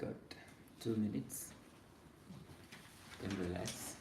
got 2 minutes. You can relax.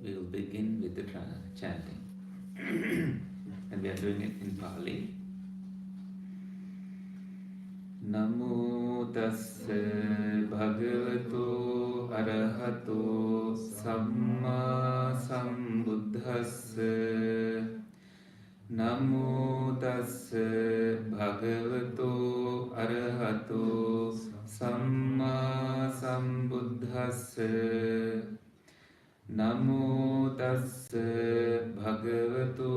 We will begin with the chanting. And we are doing it in Pali. Namo tassa bhagavato arahato samma sambuddhassa. Namo tassa bhagavato arahato samma sambuddhassa. Namo tassa bhagavato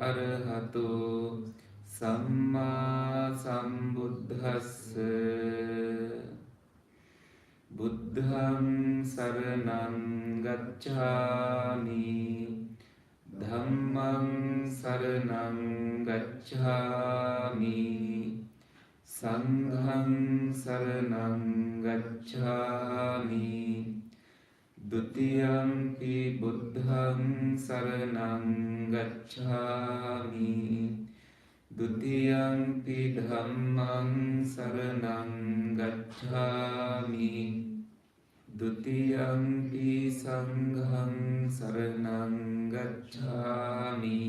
arahato samma sambuddhassa. Buddhang saranang gacchami. Dhammang saranang gacchami. Sanghang saranang gacchami. Dutiyampi buddhang saranang gacchami. Dutiyampi dhammang saranang gacchami. Dutiyampi sanghang saranang gacchami.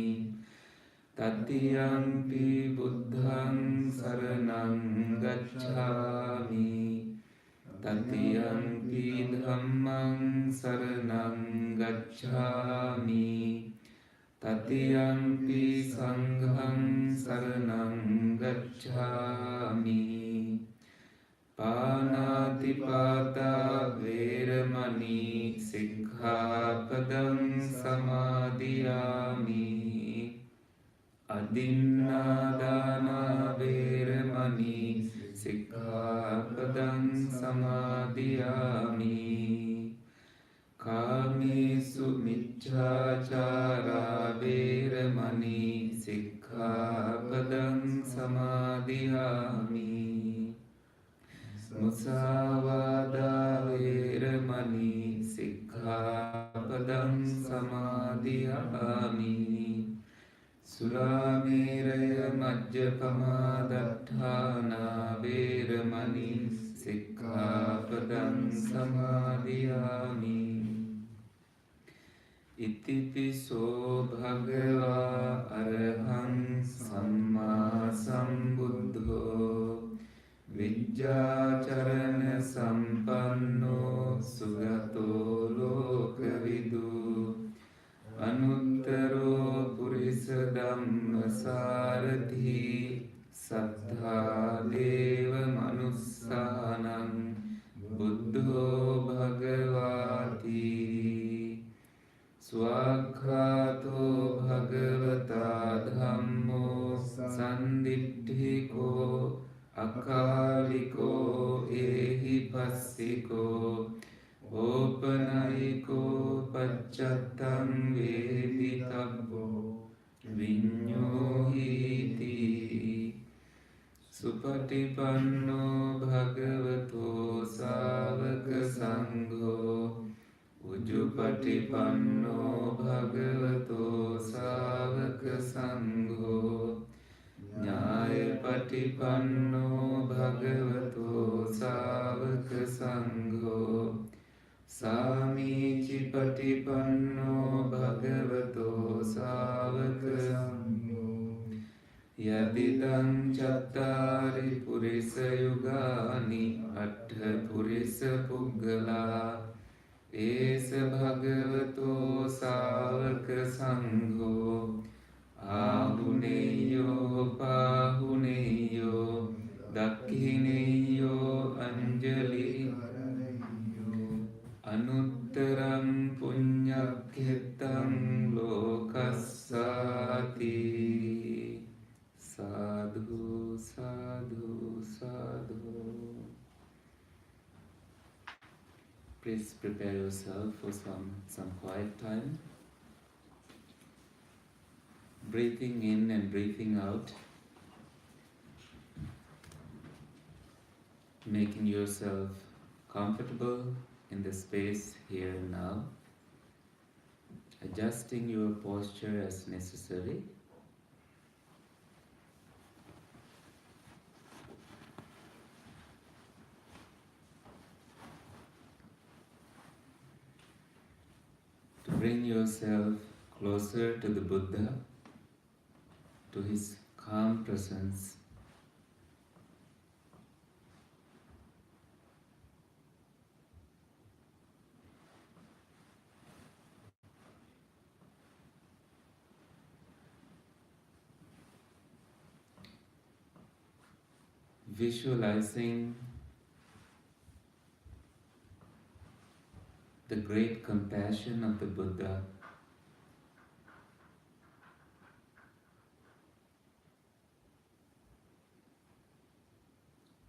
Tatiyampi buddhang saranang gacchami. Tatiyampi dhammang saranang gacchami. Tatiyampi sanghang saranang gacchami. Pānātipātā vēramani sikkhapadang samadhiyāmi. Adinādāna vēramani sikkhapadang samadhiyāmi. Kāmesu micchācārā vēramani sikkhapadang samadhiyāmi. Musāvādā vēramani sikkhapadang samadhiyāmi. Suramēraya majjapamā daṭṭhānā vēramani sikkhapadang samadhiyāmi. Itipiso bhagavā arahang sammā sambuddho. Vijjācarana sampanno sugato lokavidu. Anuttaro purisa dhammasārathi. Sattha deva manussānam buddho bhagavāti. Swakkhāto bhagavata dhammo sanditthiko. Akaliko ehi passiko. Opanayiko paccattam veditabbo. Viññohiti. Supatipanno bhagavato sāvaka sangho. Ujupatipanno bhagavato sāvaka sangho. Patipanno Bhagavato Savaka Sangho Samichi Patipanno Bhagavato Savaka Sangho Yadidam Chattari Purisa Yugani Atta Purisa Puggala Esa Bhagavato Savaka Sangho Ahuneyo Pahuneyo Dakhineyo Anjali Anuttaram Punyakhitam Lokassati Sadhu Sadhu Sadhu. Please prepare yourself for some quiet time. Breathing in and breathing out, making yourself comfortable in the space here and now, adjusting your posture as necessary. To bring yourself closer to the Buddha, to his calm presence, visualizing the great compassion of the Buddha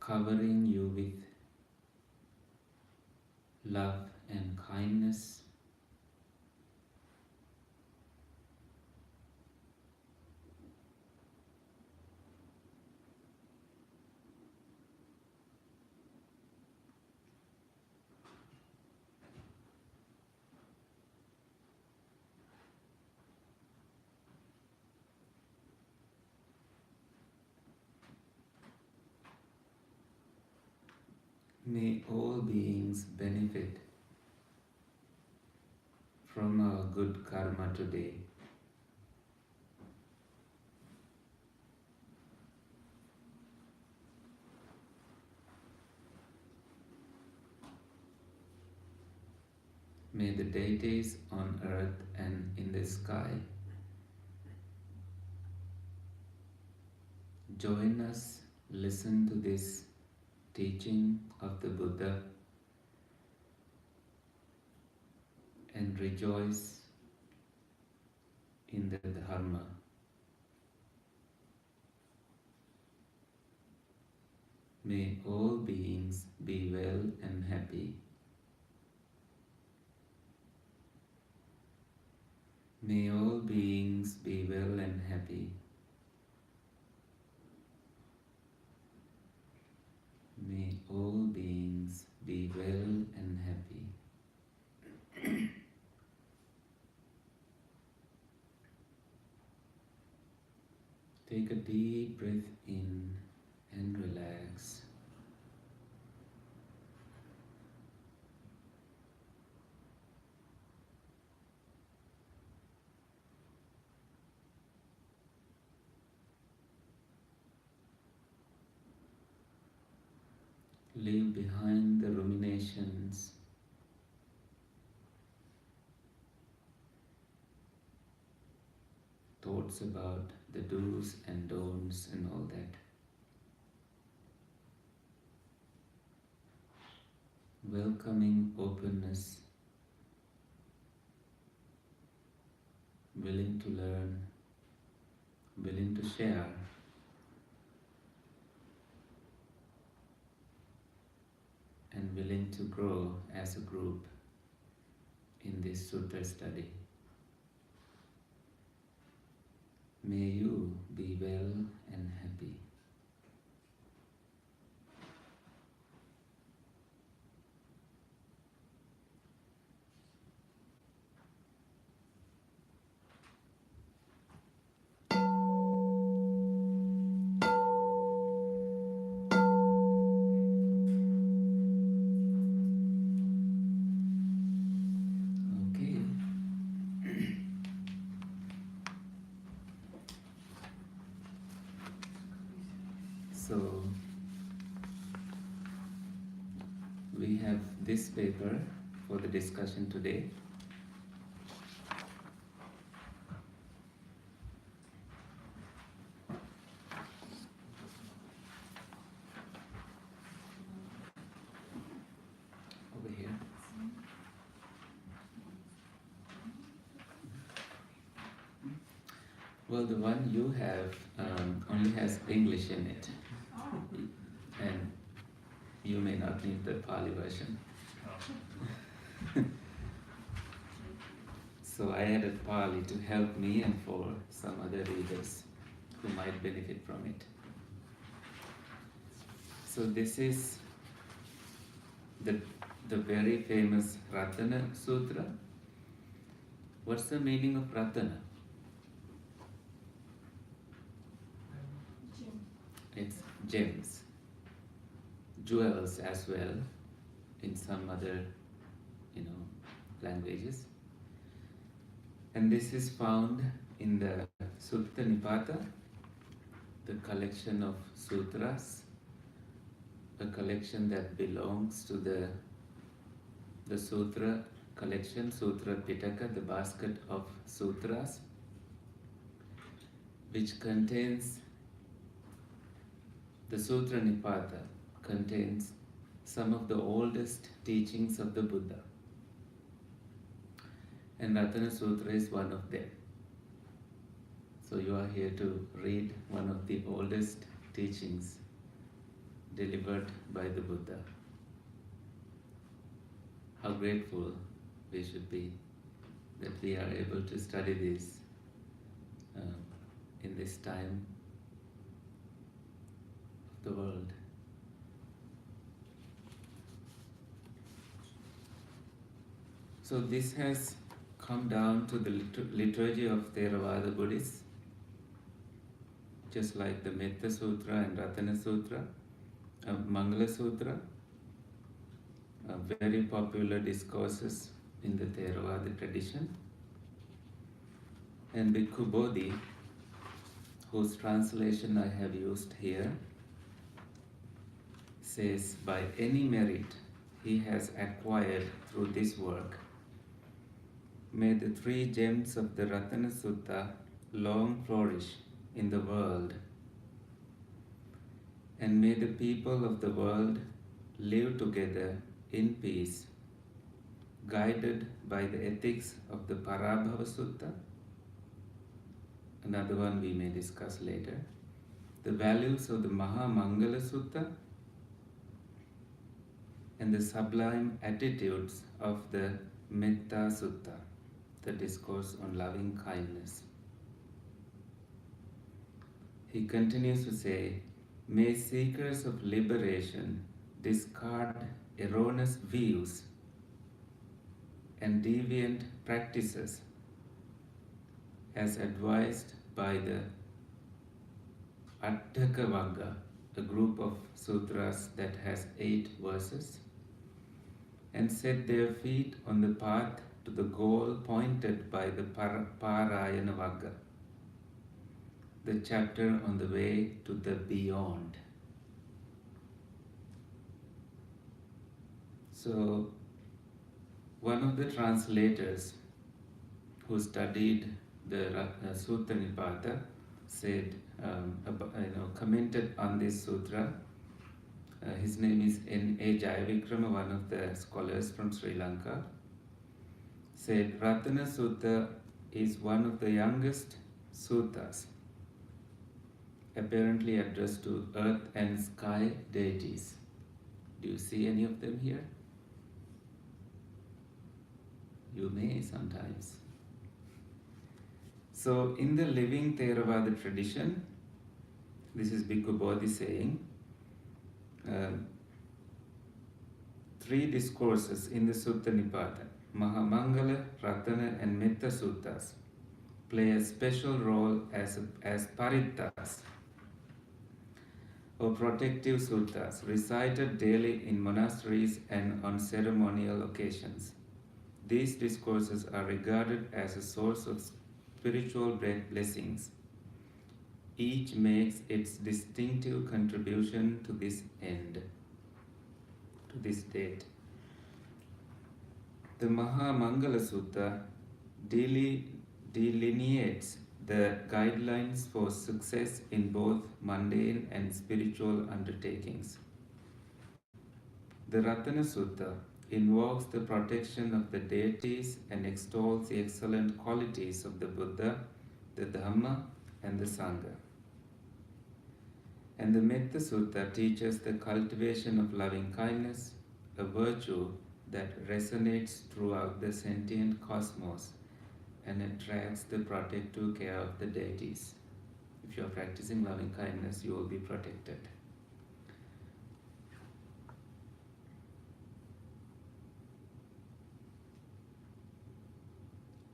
covering you with love and kindness. May all beings benefit from our good karma today. May the deities on earth and in the sky join us, listen to this teaching of the Buddha and rejoice in the Dharma. May all beings be well and happy. May all beings be well and happy. May all beings be well and happy. Take a deep breath in and relax. Leave behind the ruminations, thoughts about the do's and don'ts and all that. Welcoming openness, willing to learn, willing to share, and willing to grow as a group in this sutta study. May you be well and happy. So we have this paper for the discussion today. Over here. Well, the one you have only has English in it, and you may not need the Pali version. So I added Pali to help me and for some other readers who might benefit from it. So this is the very famous Ratana Sutra. What's the meaning of Ratana? It's gems, jewels as well, in some other, languages. And this is found in the Sutta Nipata, the collection of sutras, a collection that belongs to the sutra collection, Sutra Pitaka, the basket of sutras, which contains the Sutra Nipata contains some of the oldest teachings of the Buddha. And Ratana Sutra is one of them. So you are here to read one of the oldest teachings delivered by the Buddha. How grateful we should be that we are able to study this in this time of the world. So this has come down to the liturgy of Theravāda Buddhists, just like the Metta Sutra and Ratana Sutra, Mangala Sutra, very popular discourses in the Theravāda tradition. And Bhikkhu Bodhi, whose translation I have used here, says, by any merit he has acquired through this work, may the three gems of the Ratana Sutta long flourish in the world, and may the people of the world live together in peace, guided by the ethics of the Parabhava Sutta, another one we may discuss later, the values of the Maha Mangala Sutta, and the sublime attitudes of the Metta Sutta, the discourse on loving kindness. He continues to say, may seekers of liberation discard erroneous views and deviant practices as advised by the Attaka Vagga, a group of sutras that has 8 verses, and set their feet on the path to the goal pointed by the Parayana Vagga, the chapter on the way to the beyond. So, one of the translators who studied the Sutta Nipata said, commented on this sutra. His name is N.A. Jayavikrama, one of the scholars from Sri Lanka, said, Ratana Sutta is one of the youngest suttas, apparently addressed to earth and sky deities. Do you see any of them here? You may sometimes. So, in the living Theravada tradition, this is Bhikkhu Bodhi saying, 3 discourses in the Sutta Nipata, Mahamangala, Ratana and Metta Suttas, play a special role as parittas, or protective suttas, recited daily in monasteries and on ceremonial occasions. These discourses are regarded as a source of spiritual blessings, each makes its distinctive contribution to this end, to this date. The Mahamangala Sutta delineates the guidelines for success in both mundane and spiritual undertakings. The Ratana Sutta invokes the protection of the deities and extols the excellent qualities of the Buddha, the Dhamma, and the Sangha. And the Metta Sutta teaches the cultivation of loving kindness, a virtue that resonates throughout the sentient cosmos and attracts the protective care of the deities. If you are practicing loving kindness, you will be protected.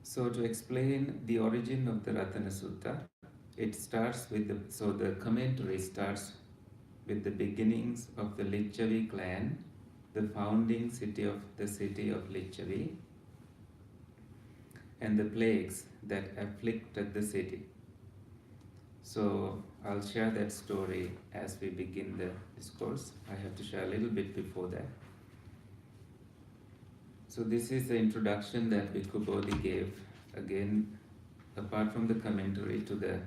So to explain the origin of the Ratana Sutta, it starts with the commentary starts with the beginnings of the Lichavi clan, the founding city of Lichavi, and the plagues that afflicted the city. So I'll share that story as we begin the discourse. I have to share a little bit before that. So this is the introduction that Bhikkhu Bodhi gave, again, apart from the commentary to the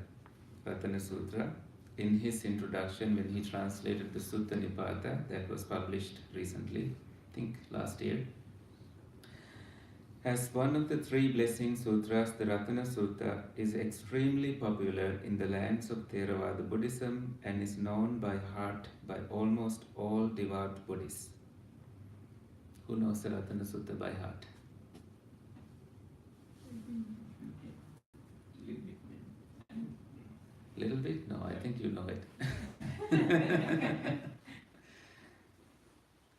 Ratana Sutra. In his introduction, when he translated the Sutta Nipata that was published recently, I think last year, as one of the three blessing sutras, the Ratana Sutta is extremely popular in the lands of Theravāda Buddhism and is known by heart by almost all devout Buddhists. Who knows the Ratana Sutta by heart? Little bit? No, I think you know it.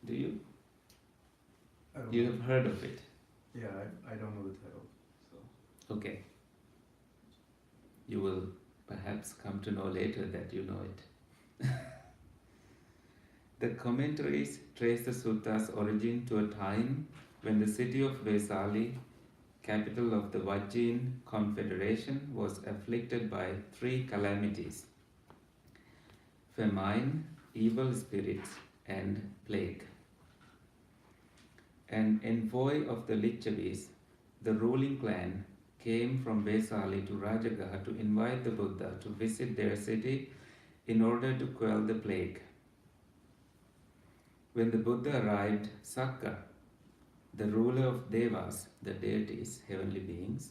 Do you? You have heard of it? Yeah, I don't know the title. So. Okay. You will perhaps come to know later that you know it. The commentaries trace the sutta's origin to a time when the city of Vesali, capital of the Vajjin Confederation, was afflicted by three calamities: famine, evil spirits, and plague. An envoy of the Lichavis, the ruling clan, came from Vesali to Rajagaha to invite the Buddha to visit their city in order to quell the plague. When the Buddha arrived, Sakka, the ruler of Devas, the deities, heavenly beings,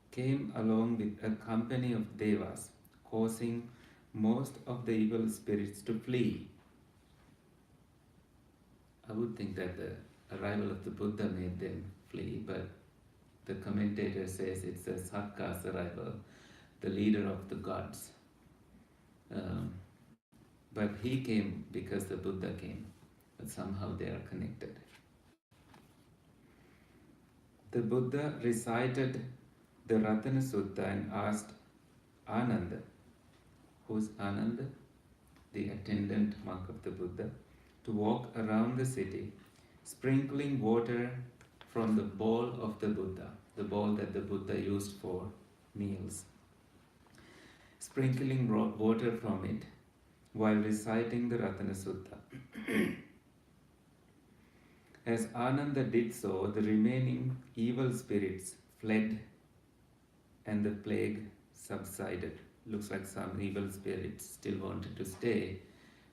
came along with a company of Devas, causing most of the evil spirits to flee. I would think that the arrival of the Buddha made them flee, but the commentator says it's a Sakka's arrival, the leader of the gods. But he came because the Buddha came, but somehow they are connected. The Buddha recited the Ratana Sutta and asked Ananda, who's Ananda? The attendant monk of the Buddha, to walk around the city, sprinkling water from the bowl of the Buddha, the bowl that the Buddha used for meals. Sprinkling water from it while reciting the Ratana Sutta. As Ananda did so, the remaining evil spirits fled and the plague subsided. Looks like some evil spirits still wanted to stay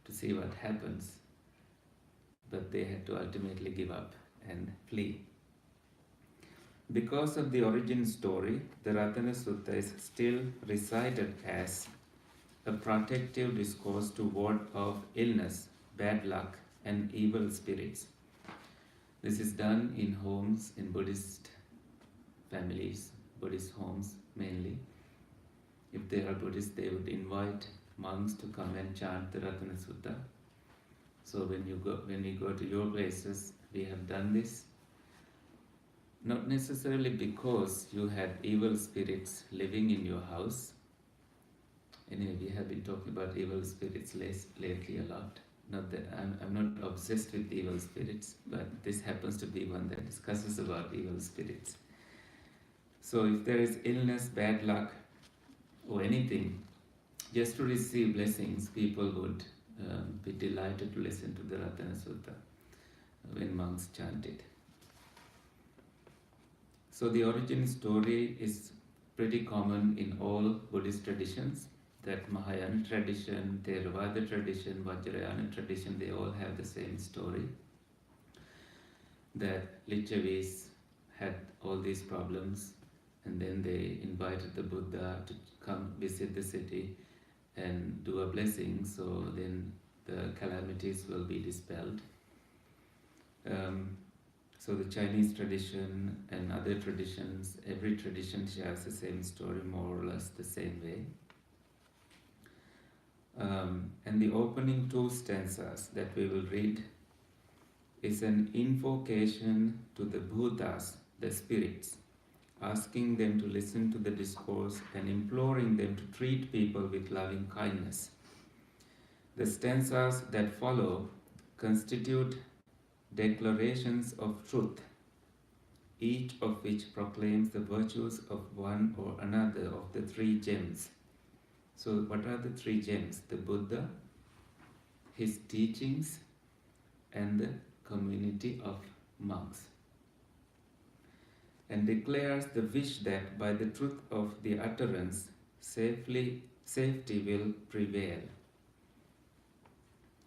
to see what happens, but they had to ultimately give up and flee. Because of the origin story, the Ratana Sutta is still recited as a protective discourse to ward off illness, bad luck, and evil spirits. This is done in homes, in Buddhist families, Buddhist homes mainly. If they are Buddhist, they would invite monks to come and chant the Ratana Sutta. So when we go to your places, we have done this. Not necessarily because you had evil spirits living in your house. Anyway, we have been talking about evil spirits lately a lot. Not that I'm not obsessed with evil spirits, but this happens to be one that discusses about evil spirits. So if there is illness, bad luck, or anything just to receive blessings, people would be delighted to listen to the Ratana Sutta when monks chant it. So the origin story is pretty common in all Buddhist traditions. That Mahayana tradition, Theravāda tradition, Vajrayana tradition, they all have the same story. That Lichavis had all these problems, and then they invited the Buddha to come visit the city and do a blessing, so then the calamities will be dispelled. So the Chinese tradition and other traditions, every tradition shares the same story, more or less the same way. And the opening two stanzas that we will read is an invocation to the Bhutas, the spirits, asking them to listen to the discourse and imploring them to treat people with loving kindness. The stanzas that follow constitute declarations of truth, each of which proclaims the virtues of one or another of the three gems. So what are the three gems? The Buddha, his teachings, and the community of monks. And declares the wish that by the truth of the utterance, safety will prevail.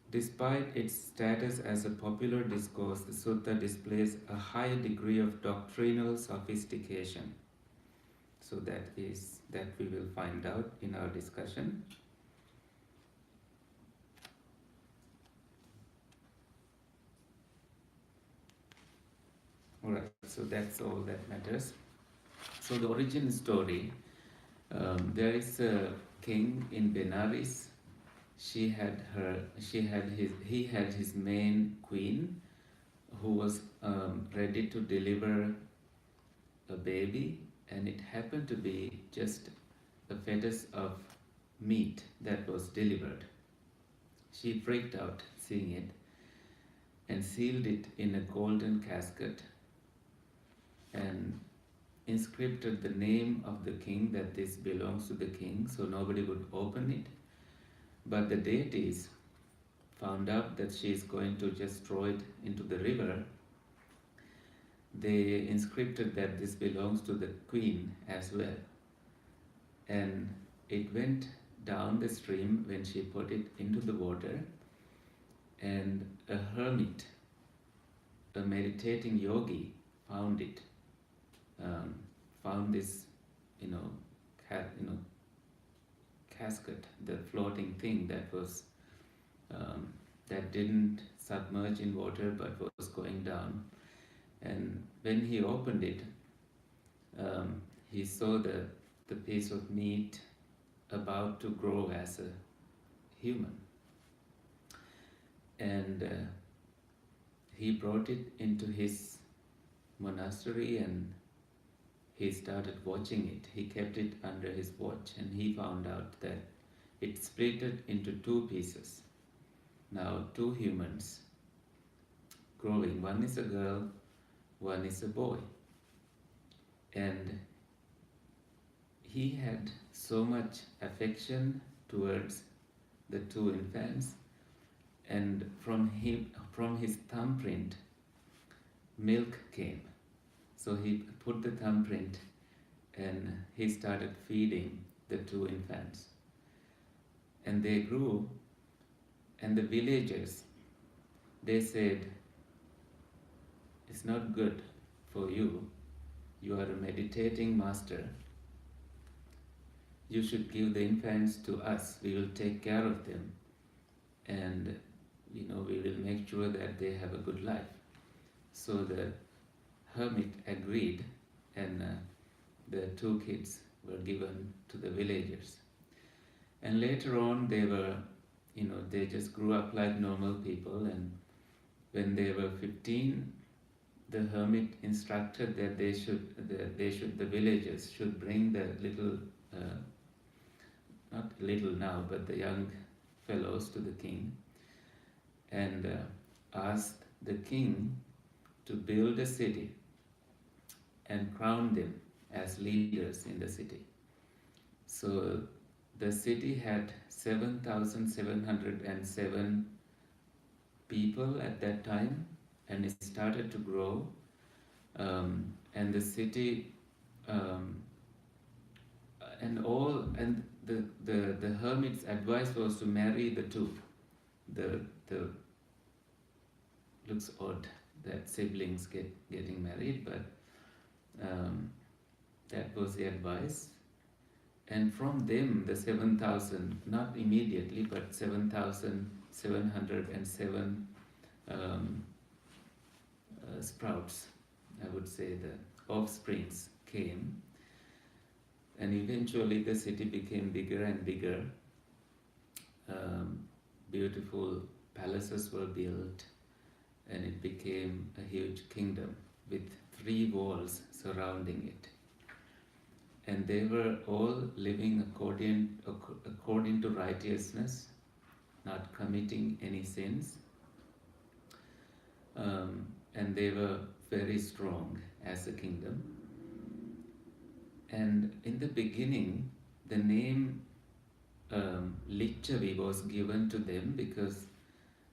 Despite its status as a popular discourse, the sutta displays a high degree of doctrinal sophistication. So that we will find out in our discussion. Alright, so that's all that matters. So the origin story, there is a king in Benares. He had his main queen who was ready to deliver a baby, and it happened to be just a fetus of meat that was delivered. She freaked out seeing it and sealed it in a golden casket and inscripted the name of the king, that this belongs to the king, so nobody would open it. But the deities found out that she is going to just throw it into the river. They inscripted that this belongs to the queen as well. And it went down the stream when she put it into the water, and a hermit, a meditating yogi, found it. Found this, casket, the floating thing that was that didn't submerge in water but was going down. And when he opened it, he saw the piece of meat about to grow as a human. And he brought it into his monastery and he started watching it. He kept it under his watch, and he found out that it splitted into two pieces. Now, two humans growing. One is a girl, one is a boy. And he had so much affection towards the two infants, and from his thumbprint, milk came. So he put the thumbprint and he started feeding the two infants. And they grew, and the villagers, they said, it's not good for you. You are a meditating master. You should give the infants to us. We will take care of them. And we will make sure that they have a good life. So the hermit agreed, and the two kids were given to the villagers. And later on they just grew up like normal people, and when they were 15, the hermit instructed that the villagers should bring the little, not little now, but the young fellows to the king, and asked the king to build a city and crown them as leaders in the city. So the city had 7,707 people at that time, and it started to grow. And the city, um, and the hermit's advice was to marry the two. The looks odd that siblings getting married, but that was the advice. And from them, the 7,000, not immediately, but 7,707 sprouts, I would say, the offsprings came, and eventually the city became bigger and bigger. Beautiful palaces were built, and it became a huge kingdom with 3 walls surrounding it. And they were all living according to righteousness, not committing any sins. And they were very strong as a kingdom. And in the beginning, the name Lichavi was given to them because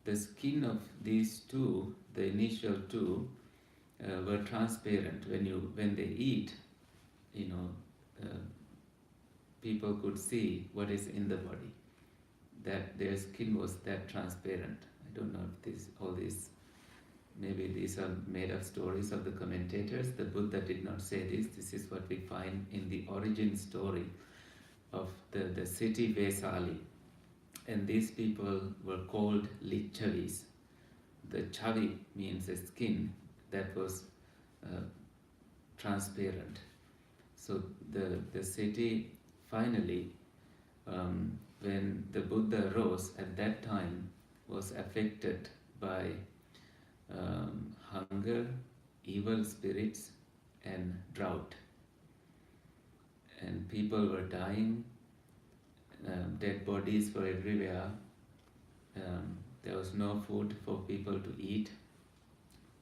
the skin of these two, the initial two, were transparent. When they eat, people could see what is in the body. That their skin was that transparent. I don't know if all these, maybe these are made up stories of the commentators. The Buddha did not say this. This is what we find in the origin story of the city Vesali. And these people were called Lichavis. The chavi means a skin that was transparent. So the city finally, when the Buddha rose at that time, was affected by hunger, evil spirits, and drought. And people were dying, dead bodies were everywhere. There was no food for people to eat,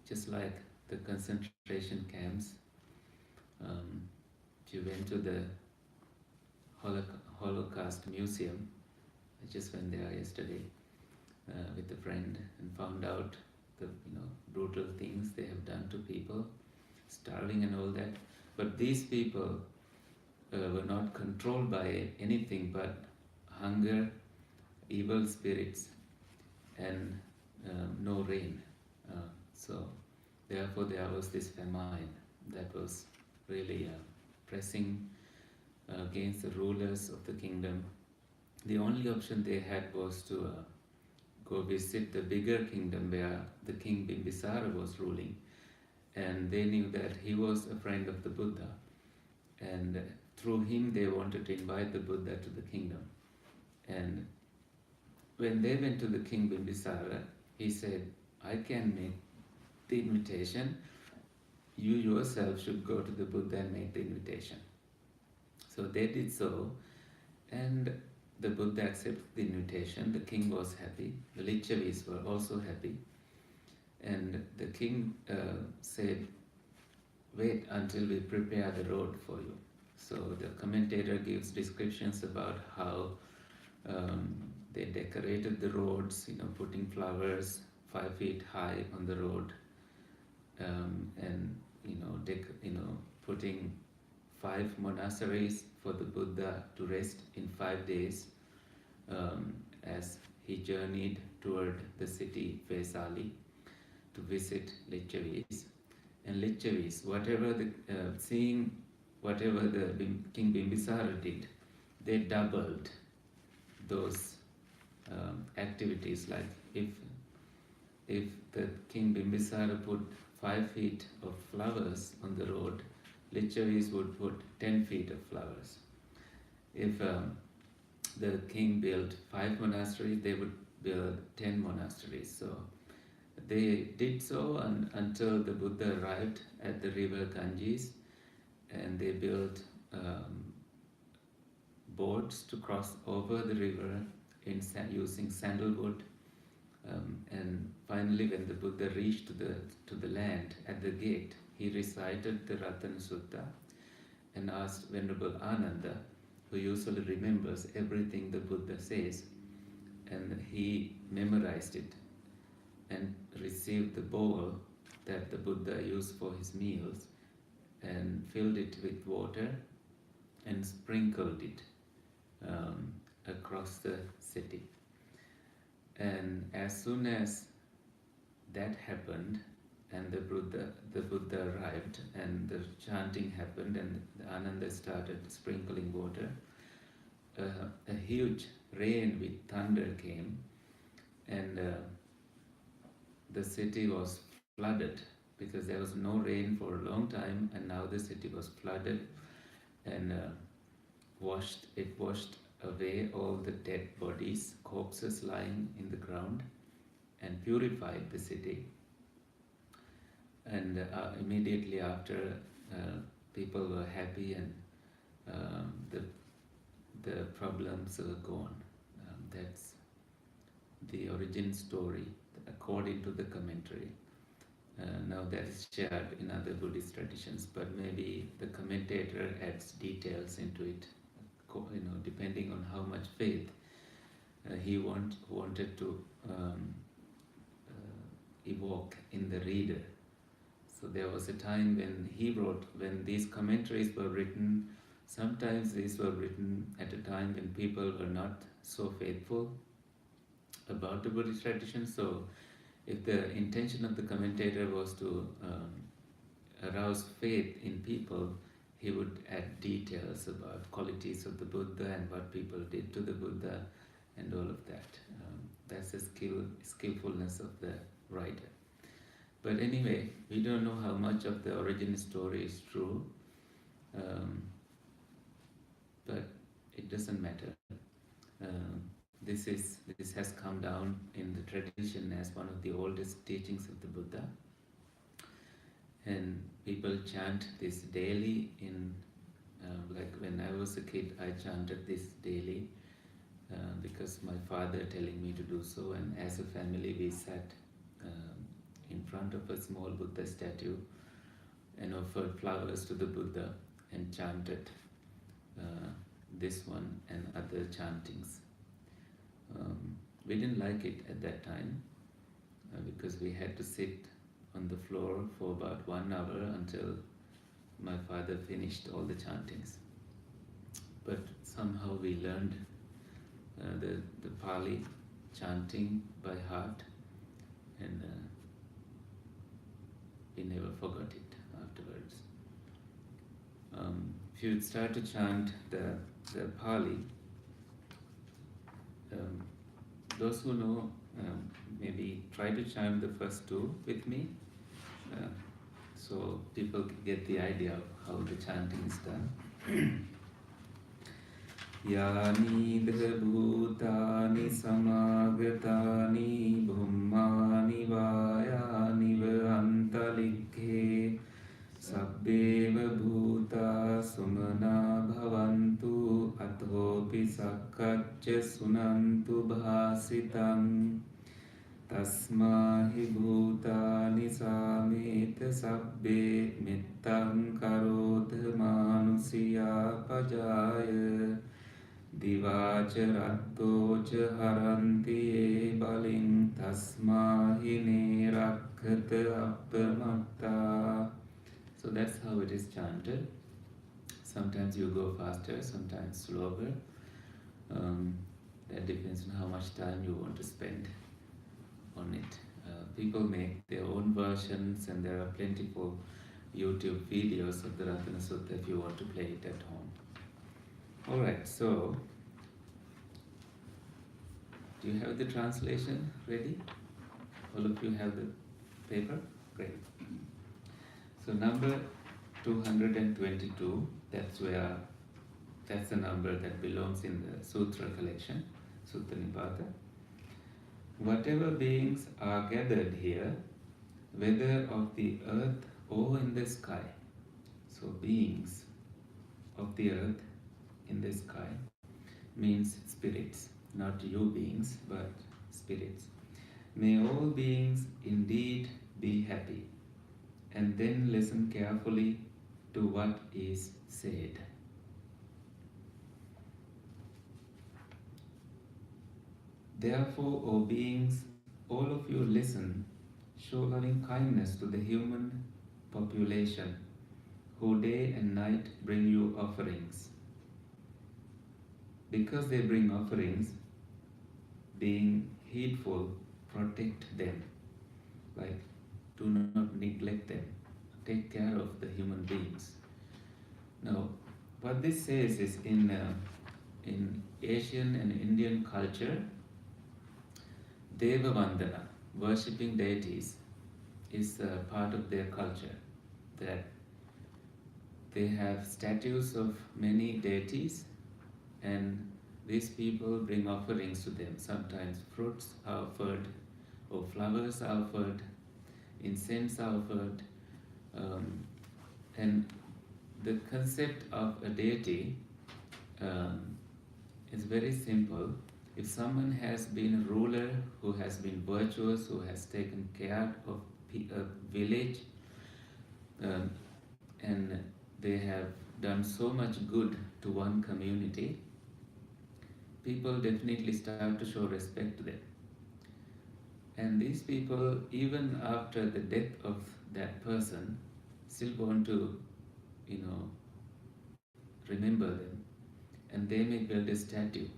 just like the concentration camps. If you went to the Holocaust Museum, I just went there yesterday with a friend and found out the brutal things they have done to people, starving and all that. But these people were not controlled by anything but hunger, evil spirits, and no rain. So therefore there was this famine that was really pressing against the rulers of the kingdom. The only option they had was to go visit the bigger kingdom where the king Bimbisara was ruling, and they knew that he was a friend of the Buddha, and through him they wanted to invite the Buddha to the kingdom. And when they went to the king Bimbisara, he said, I can make the invitation, you yourself should go to the Buddha and make the invitation. So they did so, and the Buddha accepted the invitation. The king was happy, the Lichavis were also happy, and the king said, wait until we prepare the road for you. So the commentator gives descriptions about how they decorated the roads, putting flowers 5 feet high on the road, and putting 5 monasteries for the Buddha to rest in 5 days as he journeyed toward the city Vesali to visit Lichavis. And Lichavis, seeing whatever the King Bimbisara did, they doubled those activities. Like if the King Bimbisara put 5 feet of flowers on the road, Lichavis would put 10 feet of flowers. If the king built 5 monasteries, they would build 10 monasteries. So they did so until the Buddha arrived at the river Ganges, and they built boats to cross over the river using sandalwood. And finally, when the Buddha reached to the land at the gate, he recited the Ratana Sutta and asked Venerable Ananda, who who usually remembers everything the Buddha says, and he memorized it and received the bowl that the Buddha used for his meals and filled it with water and sprinkled it across the city. And as soon as that happened, and the Buddha arrived, and the chanting happened, and the Ananda started sprinkling water, a huge rain with thunder came, and the city was flooded because there was no rain for a long time, and now the city was flooded and washed away all the dead bodies, corpses lying in the ground, and purified the city. And immediately after, people were happy, and the problems were gone. That's the origin story according to the commentary. Now that is shared in other Buddhist traditions, but maybe the commentator adds details into it, depending on how much faith he wanted to evoke in the reader. So there was a time when these commentaries were written. Sometimes these were written at a time when people were not so faithful about the Buddhist tradition. So if the intention of the commentator was to arouse faith in people, he would add details about qualities of the Buddha and what people did to the Buddha and all of that. That's the skillfulness of the writer. But anyway, we don't know how much of the origin story is true, but it doesn't matter. This has come down in the tradition as one of the oldest teachings of the Buddha, and people chant this daily. Like when I was a kid, I chanted this daily because my father telling me to do so, and as a family we sat in front of a small Buddha statue and offered flowers to the Buddha and chanted this one and other chantings. We didn't like it at that time because we had to sit on the floor for about 1 hour until my father finished all the chantings. But somehow we learned the Pali chanting by heart, and we never forgot it afterwards. If you start to chant the Pali, those who know, maybe try to chant the first two with me, so people get the idea of how the chanting is done. Yani bhutani samagatani bhummani vayani antalikhe sabbeva bhuta sumana bhavantu athopi sakkacca sunantu bhasitam tasmahi bhutani sameta sabbe mittam karotha manusiya pajaya divaca rattoca haranti e baling tasmahi nerakkata appamatta. So that's how it is chanted. Sometimes you go faster, sometimes slower. That depends on how much time you want to spend on it. People make their own versions, and there are plentiful YouTube videos of the Ratana Sutta if you want to play it at home. Alright, so do you have the translation ready? All of you have the paper? Great. So number 222, that's the number that belongs in the Sutra collection, Sutta Nipata. Whatever beings are gathered here, whether of the earth or in the sky, so beings of the earth in the sky means spirits, not you beings, but spirits. May all beings indeed be happy, and then listen carefully to what is said. Therefore, O beings, all of you listen, show loving kindness to the human population who day and night bring you offerings. Because they bring offerings, being heedful, protect them. Like, do not neglect them. Take care of the human beings. Now, what this says is in Asian and Indian culture, Deva Vandana, worshipping deities, is a part of their culture. That they have statues of many deities, and these people bring offerings to them. Sometimes fruits are offered, or flowers are offered, incense are offered, um, and the concept of a deity um, is very simple. If someone has been a ruler who has been virtuous, who has taken care of a village, um, and they have done so much good to one community, people definitely start to show respect to them. And these people, even after the death of that person, still want to, you know, remember them. And they may build a statue,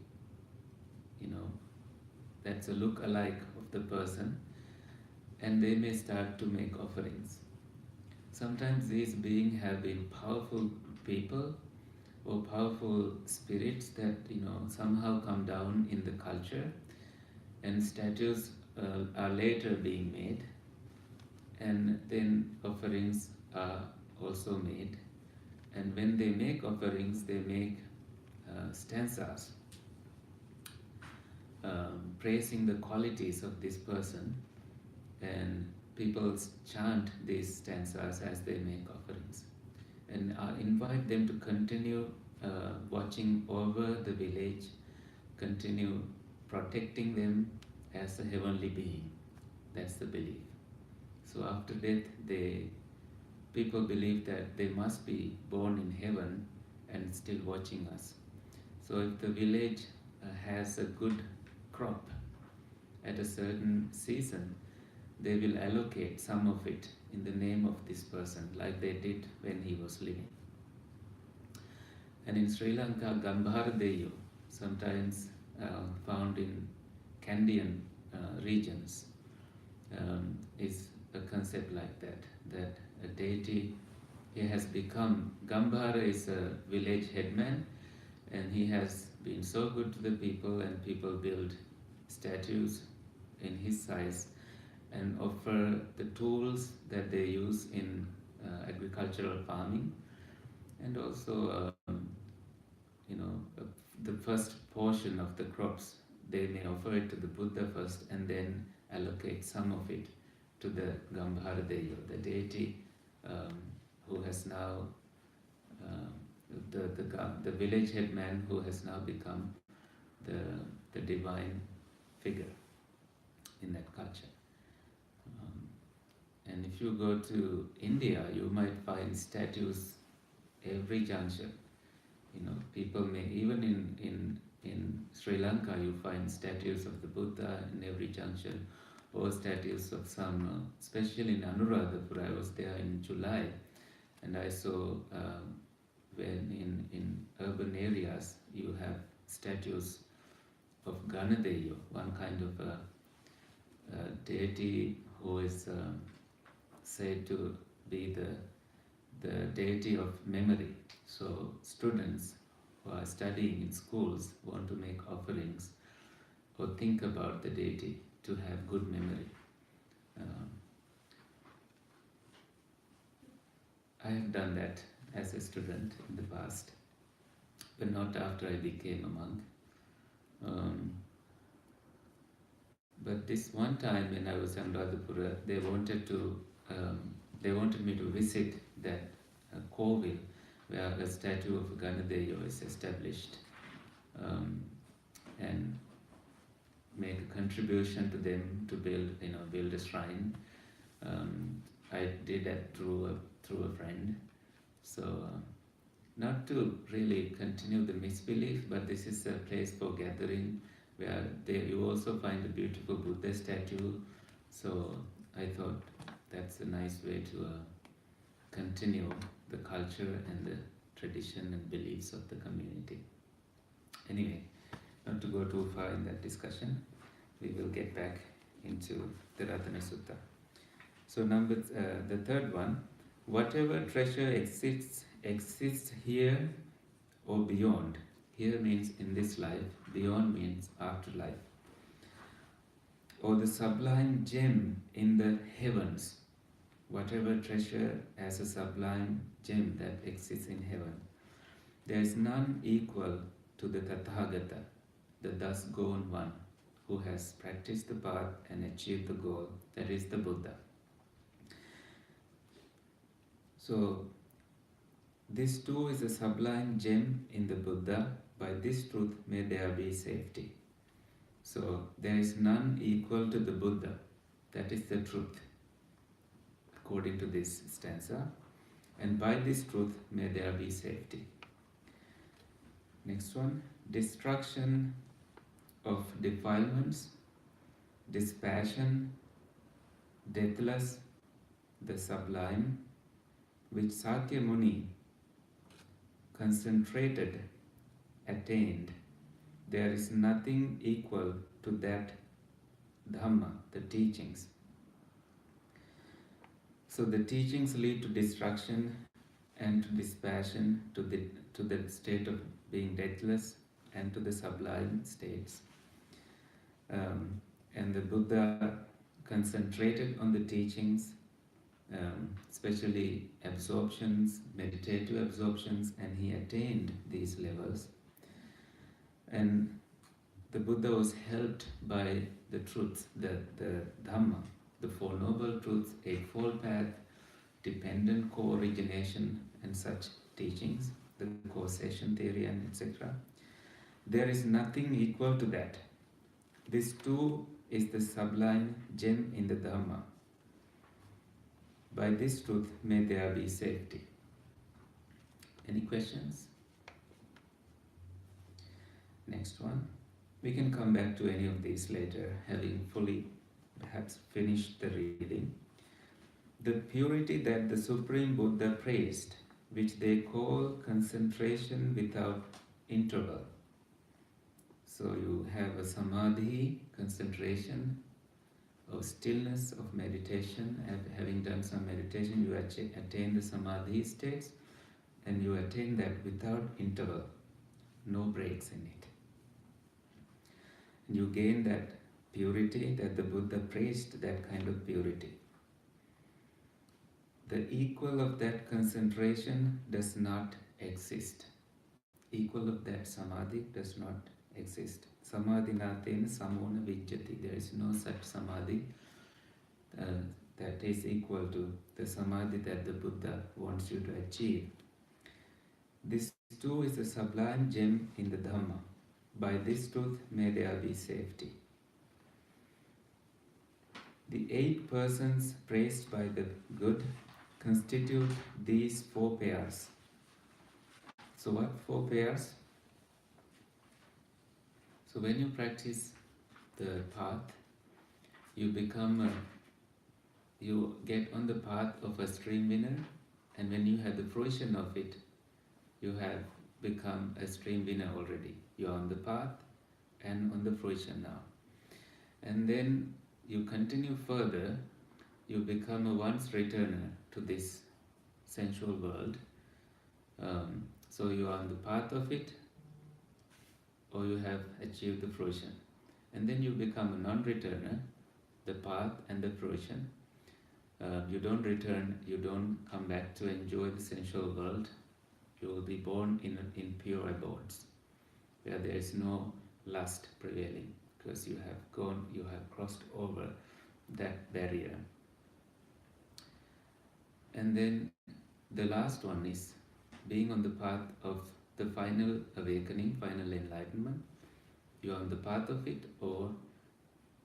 you know, that's a look-alike of the person, and they may start to make offerings. Sometimes these beings have been powerful people or powerful spirits that, you know, somehow come down in the culture, and statues are later being made, and then offerings are also made. And when they make offerings, they make stanzas praising the qualities of this person, and people chant these stanzas as they make offerings, and invite them to continue watching over the village, continue protecting them as a heavenly being. That's the belief. So after death, people believe that they must be born in heaven and still watching us. So if the village has a good crop at a certain season, they will allocate some of it in the name of this person, like they did when he was living. And in Sri Lanka, Gambharadeyo, sometimes found in Candian regions, is a concept like that, that a deity, he has become, Gambhara is a village headman, and he has been so good to the people, and people build statues in his size and offer the tools that they use in agricultural farming, and also you know, the first portion of the crops, they may offer it to the Buddha first and then allocate some of it to the Gambharadeya, the deity who has now, the village headman who has now become the divine figure in that culture. And if you go to India, you might find statues every juncture. You know, people may, even in Sri Lanka, you find statues of the Buddha in every junction, or statues of some, especially in Anuradhapura. I was there in July, and I saw when in urban areas you have statues of Ganadeyo, one kind of a deity who is said to be the deity of memory. So students who are studying in schools want to make offerings or think about the deity to have good memory. I have done that as a student in the past, but not after I became a monk. But this one time when I was in Radhapura, they wanted me to visit that Kovil where a statue of Ganadeyo is established, and make a contribution to them to build a shrine. I did that through a friend. So not to really continue the misbelief, but this is a place for gathering where there you also find a beautiful Buddha statue. So I thought that's a nice way to continue the culture and the tradition and beliefs of the community. Anyway, not to go too far in that discussion, we will get back into the Ratana Sutta. So the third one, whatever treasure exists here or beyond. Here means in this life, beyond means afterlife. Or the sublime gem in the heavens, whatever treasure as a sublime gem that exists in heaven. There is none equal to the Tathagata, the thus gone one, who has practiced the path and achieved the goal, that is the Buddha. So, this too is a sublime gem in the Buddha. By this truth may there be safety. So, there is none equal to the Buddha. That is the truth, according to this stanza. And by this truth may there be safety. Next one, destruction of defilements, dispassion, deathless, the sublime, which Sakya Muni concentrated, attained. There is nothing equal to that Dhamma, the teachings. So the teachings lead to destruction and to dispassion, to the state of being deathless and to the sublime states. And the Buddha concentrated on the teachings, especially absorptions, meditative absorptions, and he attained these levels. And the Buddha was helped by the truths, the Dhamma, the Four Noble Truths, Eightfold Path, dependent co-origination, and such teachings, the causation theory, and etc. There is nothing equal to that. This too is the sublime gem in the Dhamma. By this truth may there be safety. Any questions? Next one. We can come back to any of these later, having fully perhaps finished the reading. The purity that the Supreme Buddha praised, which they call concentration without interval. So you have a samadhi, concentration, of stillness, of meditation. Having done some meditation, you attain the samadhi states, and you attain that without interval, no breaks in it. And you gain that purity that the Buddha praised, that kind of purity. The equal of that concentration does not exist. Equal of that samadhi does not exist. Samadhi natena samona vijjati. There is no such samadhi that is equal to the samadhi that the Buddha wants you to achieve. This too is a sublime gem in the Dhamma. By this truth may there be safety. The 8 persons praised by the good constitute these 4 pairs. So what 4 pairs? So when you practice the path, you get on the path of a stream winner, and when you have the fruition of it, you have become a stream winner already. You are on the path and on the fruition now. And then you continue further, you become a once returner to this sensual world. So you are on the path of it, or you have achieved the fruition. And then you become a non-returner, the path and the fruition. You don't return, you don't come back to enjoy the sensual world. You will be born in pure abodes, where there is no lust prevailing, because you have crossed over that barrier. And then the last one is being on the path of the final awakening, final enlightenment. You are on the path of it, or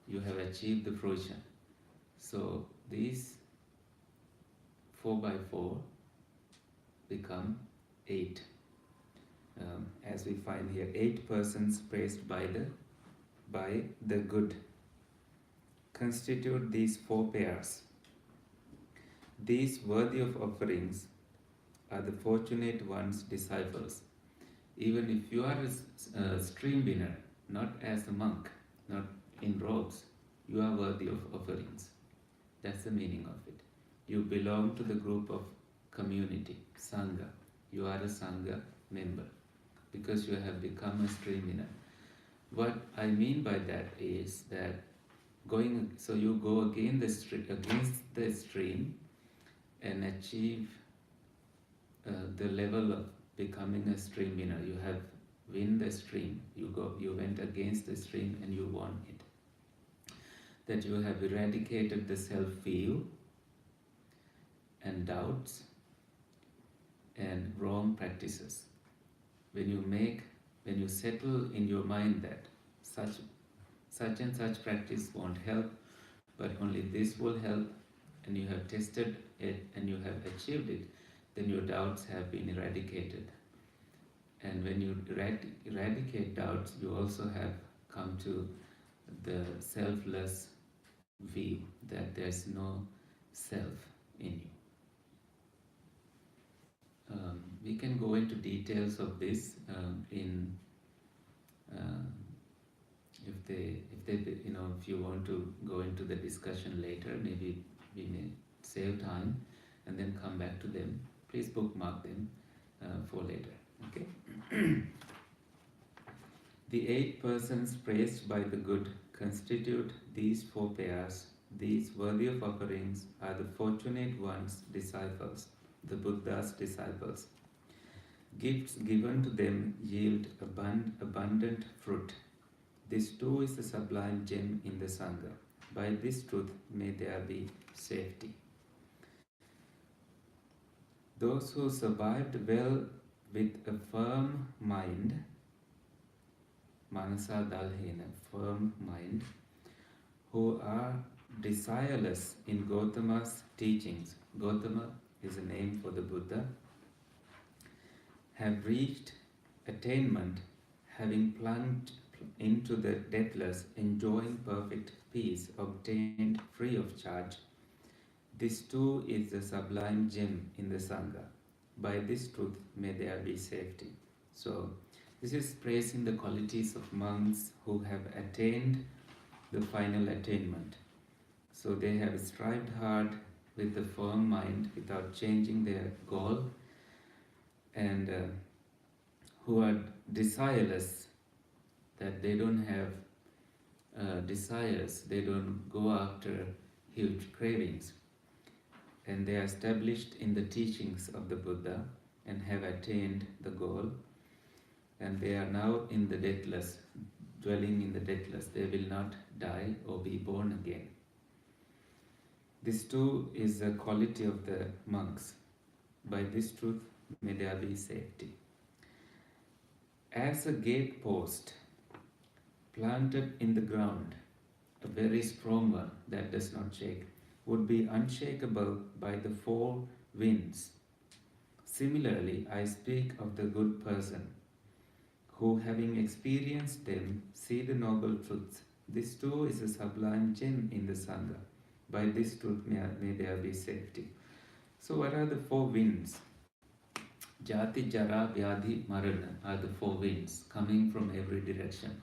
you have achieved the fruition. So these 4 by 4 become 8. As we find here, 8 persons praised by the by the good constitute these four pairs. These worthy of offerings are the fortunate one's disciples. Even if you are a stream winner, not as a monk, not in robes, you are worthy of offerings. That's the meaning of it. You belong to the group of community, Sangha. You are a Sangha member because you have become a stream winner. What I mean by that is that you go against the stream and achieve the level of becoming a stream winner. You have win the stream. You went against the stream and you won it. That you have eradicated the self-view and doubts and wrong practices. When you settle in your mind that such and such practice won't help, but only this will help, and you have tested it and you have achieved it, then your doubts have been eradicated. And when you eradicate doubts, you also have come to the selfless view that there's no self in you. We can go into details of this if you want to go into the discussion later, maybe we may save time and then come back to them. Please bookmark them for later. Okay. The 8 persons praised by the good constitute these 4 pairs. These worthy of offerings are the fortunate ones' disciples, the Buddha's disciples. Gifts given to them yield abundant fruit. This too is the sublime gem in the Sangha. By this truth may there be safety. Those who survived well with a firm mind, manasa dalhena, firm mind, who are desireless in Gautama's teachings. Gautama is a name for the Buddha. Have reached attainment, having plunged into the deathless, enjoying perfect peace obtained free of charge. This too is the sublime gem in the Sangha. By this truth may there be safety. So, this is praising the qualities of monks who have attained the final attainment. So, they have strived hard with a firm mind without changing their goal, and who are desireless, that they don't have desires, they don't go after huge cravings, and they are established in the teachings of the Buddha and have attained the goal, and they are now in the deathless, dwelling in the deathless. They will not die or be born again. This too is the quality of the monks. By this truth may there be safety. As a gate post planted in the ground, a very strong one that does not shake, would be unshakable by the 4 winds. Similarly, I speak of the good person, who having experienced them, see the noble truths. This too is a sublime gem in the Sangha. By this truth may there be safety. So what are the 4 winds? Jati, Jara, Vyadhi, Marana are the 4 winds coming from every direction.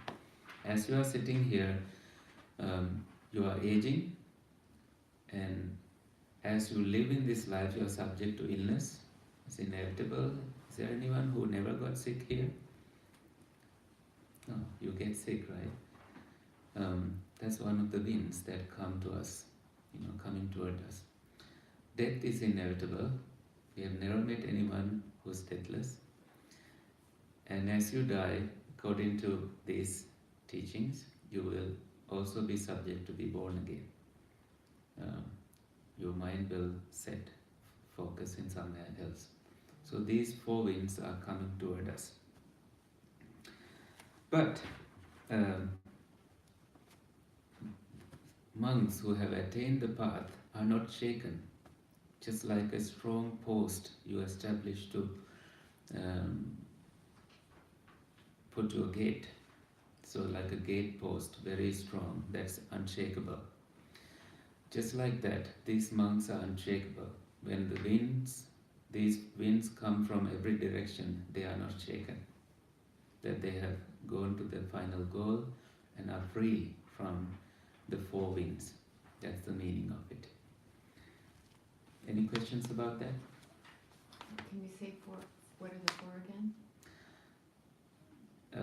As you are sitting here, you are aging, and as you live in this life, you are subject to illness. It's inevitable. Is there anyone who never got sick here? No, you get sick, right? That's one of the winds that come to us, coming toward us. Death is inevitable. We have never met anyone who's deathless. And as you die, according to these teachings, you will also be subject to be born again. Your mind will focus in somewhere else. So these 4 winds are coming toward us. But monks who have attained the path are not shaken. Just like a strong post you establish to put your gate. So like a gate post, very strong, that's unshakable. Just like that, these monks are unshakable. When these winds come from every direction, they are not shaken. That they have gone to the final goal and are free from the four winds. That's the meaning of it. Any questions about that? Can you say four? What are the four again?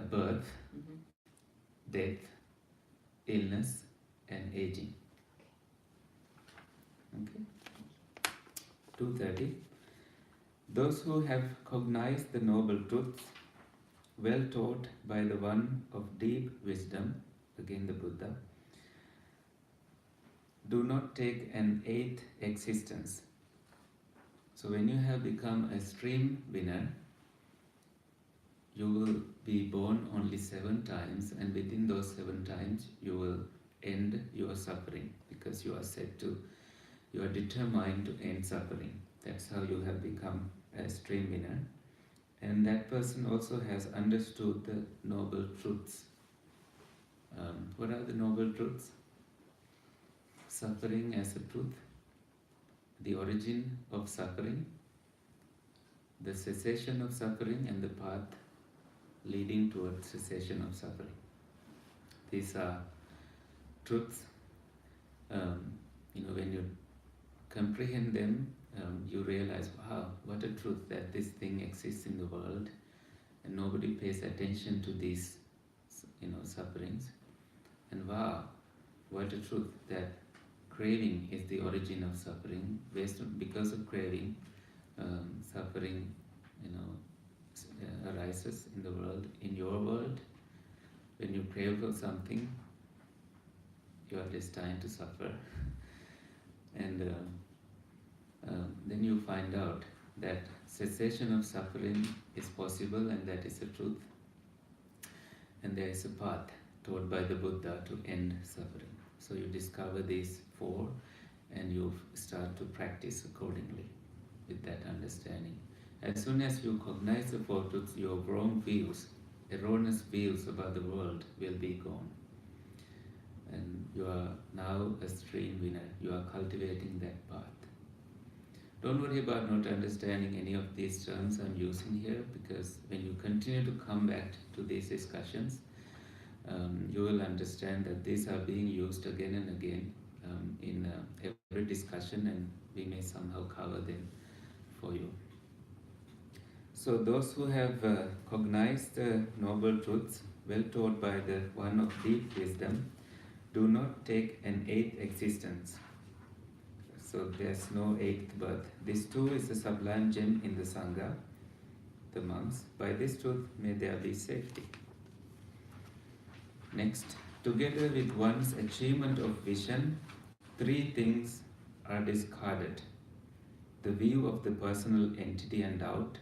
Birth, Mm-hmm. death, illness, and aging. Okay. 230. Those who have cognized the noble truths, well taught by the one of deep wisdom, again the Buddha, do not take an eighth existence. So when you have become a stream winner, you will be born only 7 times, and within those 7 times you will end your suffering, because you are determined to end suffering. That's how you have become a stream winner. And that person also has understood the noble truths. What are the noble truths? Suffering as a truth, the origin of suffering, the cessation of suffering, and the path leading towards cessation of suffering. These are truths. When you comprehend them, you realize, wow, what a truth that this thing exists in the world, and nobody pays attention to these, sufferings. And wow, what a truth that craving is the origin of suffering. Because of craving, suffering, arises in the world. In your world, when you crave for something, you are destined to suffer. And then you find out that cessation of suffering is possible, and that is the truth. And there is a path taught by the Buddha to end suffering. So you discover these 4, and you start to practice accordingly with that understanding. As soon as you cognize the 4 truths, your wrong views, erroneous views about the world will be gone. And you are now a stream winner. You are cultivating that path. Don't worry about not understanding any of these terms I'm using here, because when you continue to come back to these discussions, you will understand that these are being used again and again in every discussion, and we may somehow cover them for you. So those who have cognized the noble truths, well taught by the one of deep wisdom, do not take an 8th existence. So there's no 8th birth. This too is a sublime gem in the Sangha, the monks. By this truth may there be safety. Next, together with one's achievement of vision, 3 things are discarded: the view of the personal entity and doubt,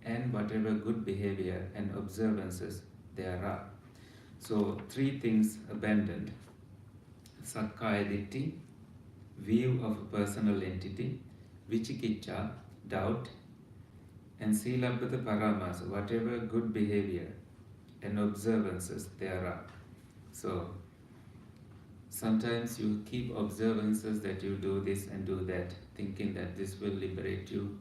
and whatever good behavior and observances there are. So 3 things abandoned: sakkaya ditthi, view of a personal entity; vicikicca, doubt; and silabbata paramasa, whatever good behavior and observances there are. So sometimes you keep observances that you do this and do that, thinking that this will liberate you,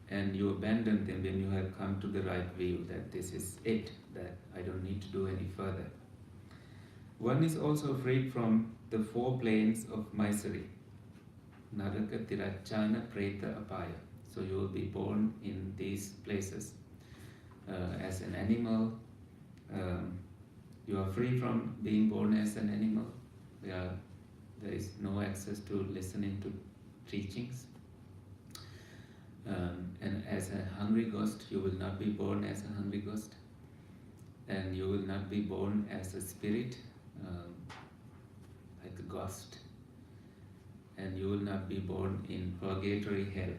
and you abandon them when you have come to the right view that this is it, that I don't need to do any further. One is also freed from the 4 planes of misery: naraka, tirachana, preta, apaya. So you will be born in these places as an animal. You are free from being born as an animal. There is no access to listening to teachings. And as a hungry ghost, you will not be born as a hungry ghost. And you will not be born as a spirit, like a ghost. And you will not be born in purgatory hell.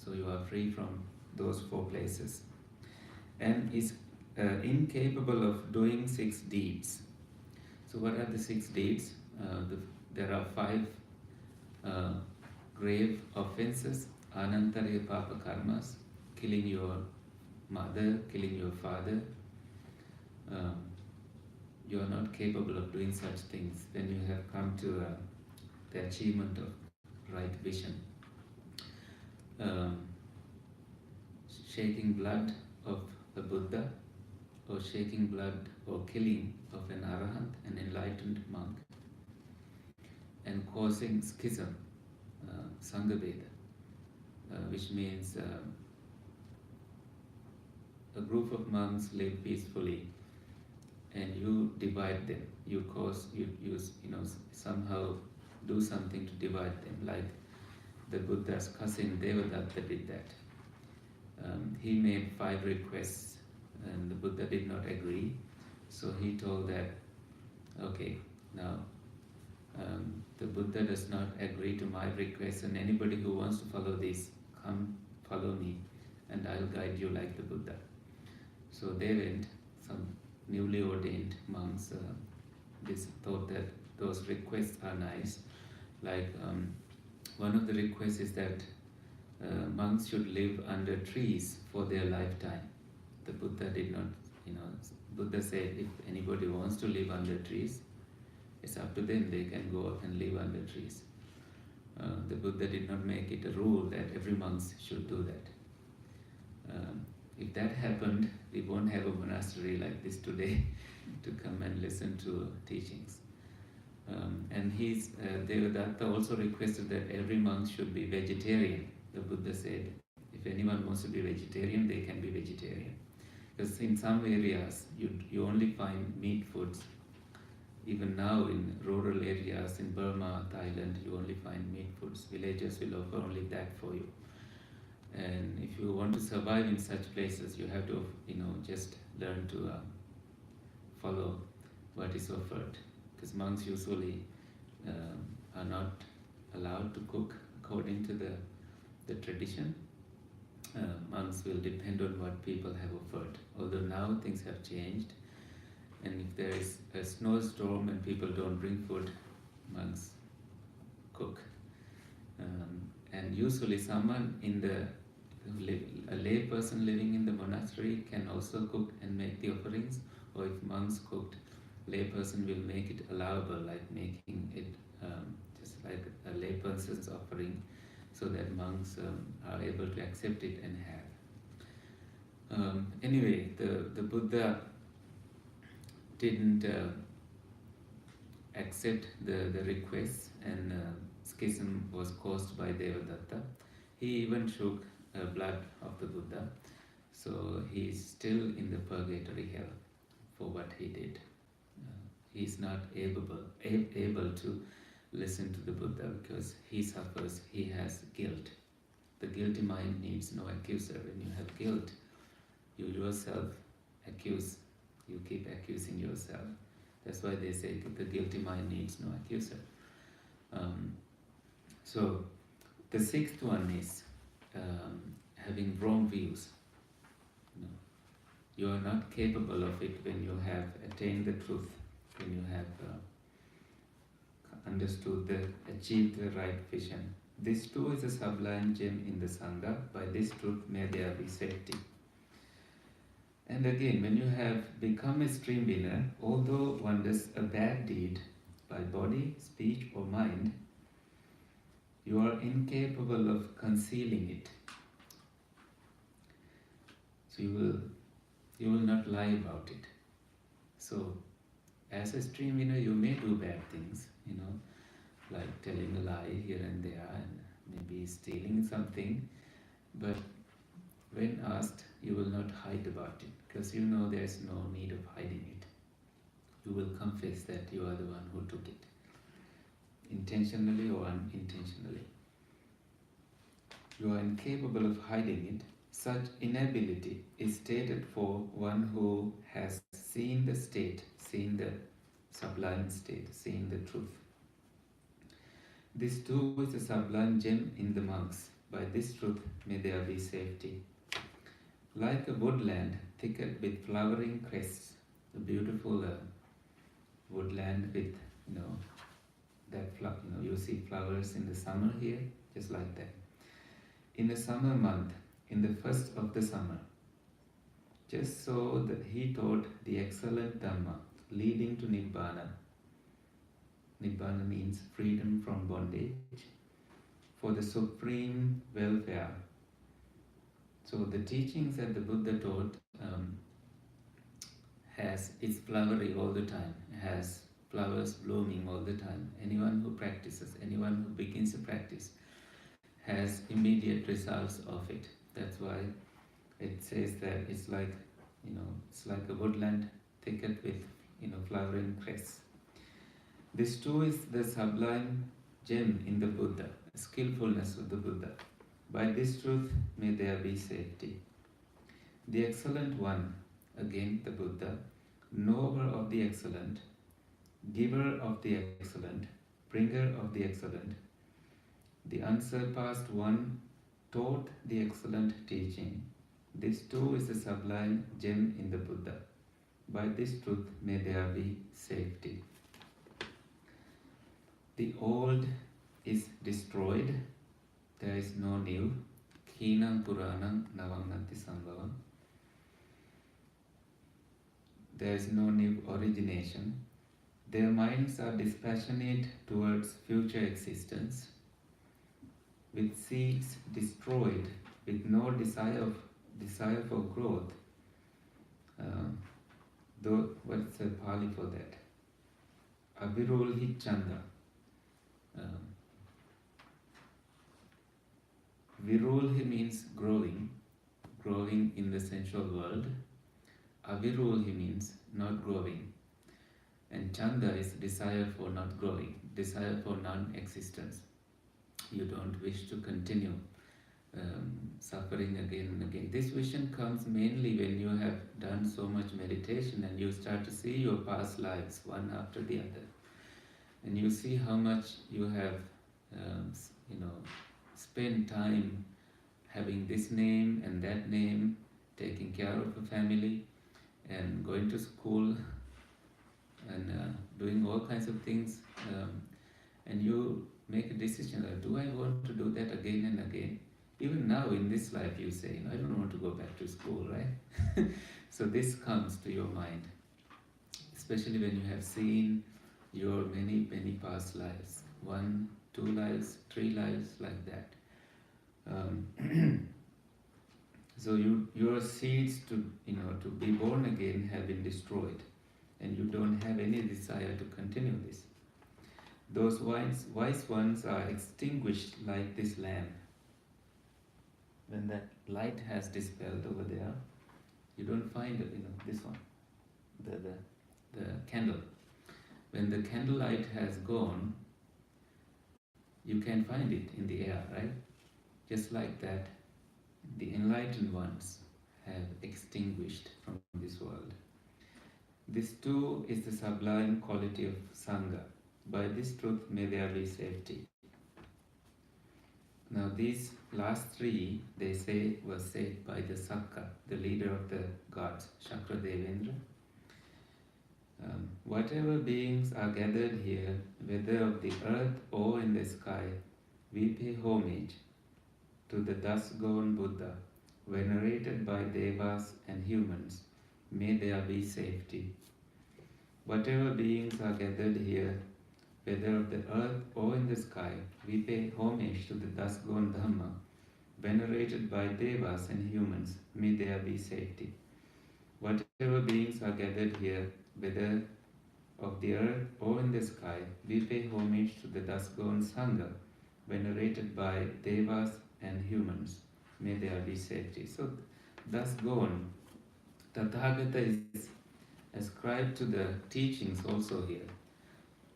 So you are free from those 4 places. And is incapable of doing 6 deeds. So what are the 6 deeds? There are 5 grave offenses: anantariya papa karmas, killing your mother, killing your father, um, you are not capable of doing such things when you have come to the achievement of right vision. Um, shaking blood of a Buddha, or shaking blood or killing of an arahant, an enlightened monk, and causing schism, Sanghabeda, which means a group of monks live peacefully and you divide them. You somehow do something to divide them, like the Buddha's cousin Devadatta did that. He made 5 requests and the Buddha did not agree, so he told that, okay, now the Buddha does not agree to my request, and anybody who wants to follow this, come follow me and I'll guide you like the Buddha. So they went, some newly ordained monks thought that those requests are nice. Like one of the requests is that monks should live under trees for their lifetime. The Buddha did not, Buddha said if anybody wants to live under trees, it's up to them, they can go and live under trees. The Buddha did not make it a rule that every monk should do that. If that happened, we won't have a monastery like this today to come and listen to teachings. And Devadatta also requested that every monk should be vegetarian. The Buddha said, if anyone wants to be vegetarian, they can be vegetarian. Because in some areas, you only find meat foods. Even now in rural areas, in Burma, Thailand, you only find meat foods. Villagers will offer only that for you. And if you want to survive in such places, you have to, just learn to follow what is offered. Because monks usually are not allowed to cook according to the tradition. Monks will depend on what people have offered. Although now things have changed, and if there is a snowstorm and people don't bring food, monks cook. And usually someone a lay person living in the monastery can also cook and make the offerings, or if monks cooked, lay person will make it allowable, like making it just like a lay person's offering, so that monks are able to accept it and have. Anyway, the Buddha didn't accept the request, and schism was caused by Devadatta. He even shook blood of the Buddha, so he is still in the purgatory hell for what he did. He's not able to listen to the Buddha because he suffers, he has guilt. The guilty mind needs no accuser. When you have guilt, you yourself accuse, you keep accusing yourself. That's why they say the guilty mind needs no accuser. So the 6th one is having wrong views. You are not capable of it when you have attained the truth, when you have achieved the right vision. This too is a sublime gem in the Sangha. By this truth may there be safety. And again, when you have become a stream winner, although one does a bad deed by body, speech or mind, you are incapable of concealing it. So you will not lie about it. So as a stream winner, you may do bad things, like telling a lie here and there and maybe stealing something, but when asked, you will not hide about it, because there is no need of hiding it. You will confess that you are the one who took it, intentionally or unintentionally. You are incapable of hiding it. Such inability is stated for one who has seen the state, seen the sublime state, seen the truth. This too is a sublime gem in the monks. By this truth may there be safety. Like a woodland thicket with flowering crests, a beautiful woodland with, you see flowers in the summer here, just like that. In the summer month, in the first of the summer, just so that he taught the excellent Dhamma leading to Nibbana. Nibbana means freedom from bondage, for the supreme welfare. So the teachings that the Buddha taught it's flowery all the time, has flowers blooming all the time. Anyone who practices, anyone who begins to practice, has immediate results of it. That's why it says that it's like, it's like a woodland thicket with, flowering cress. This too is the sublime gem in the Buddha, skillfulness of the Buddha. By this truth may there be safety. The excellent one, again the Buddha, knower of the excellent, giver of the excellent, bringer of the excellent, the unsurpassed one, taught the excellent teaching. This too is the sublime gem in the Buddha. By this truth may there be safety. The old is destroyed, there is no new. Khinam Puranam Navangati Sambhavam. There is no new origination. Their minds are dispassionate towards future existence, with seeds destroyed, with no desire for growth. Though what's the Pali for that? Avirulhi Chanda. Virulhi means growing in the sensual world. Avirulhi means not growing. And Chanda is desire for not growing, desire for non-existence. You don't wish to continue suffering again and again. This vision comes mainly when you have done so much meditation and you start to see your past lives one after the other. And you see how much you have, spent time having this name and that name, taking care of a family, and going to school, and doing all kinds of things. And you make a decision, do I want to do that again and again? Even now in this life you say, I don't want to go back to school, right? So this comes to your mind, especially when you have seen your many, many past lives, 1, 2 lives, 3 lives, like that. So your seeds to be born again have been destroyed, and you don't have any desire to continue this. Those wise ones are extinguished like this lamp. When that light has dispelled over there, you don't find this one, the candle. When the candlelight has gone, you can find it in the air, right? Just like that, the enlightened ones have extinguished from this world. This too is the sublime quality of Sangha. By this truth may there be safety. Now these last 3, they say, were said by the Sakka, the leader of the gods, Shakradevendra. Whatever beings are gathered here, whether of the earth or in the sky, we pay homage to the thus gone Buddha, venerated by devas and humans. May there be safety. Whatever beings are gathered here, whether of the earth or in the sky, we pay homage to the thus gone Dhamma, venerated by devas and humans. May there be safety. Whatever beings are gathered here, whether of the earth or in the sky, we pay homage to the thus gone Sangha, venerated by devas and humans. May there be safety. So, thus gone, Tathagata is ascribed to the teachings also here.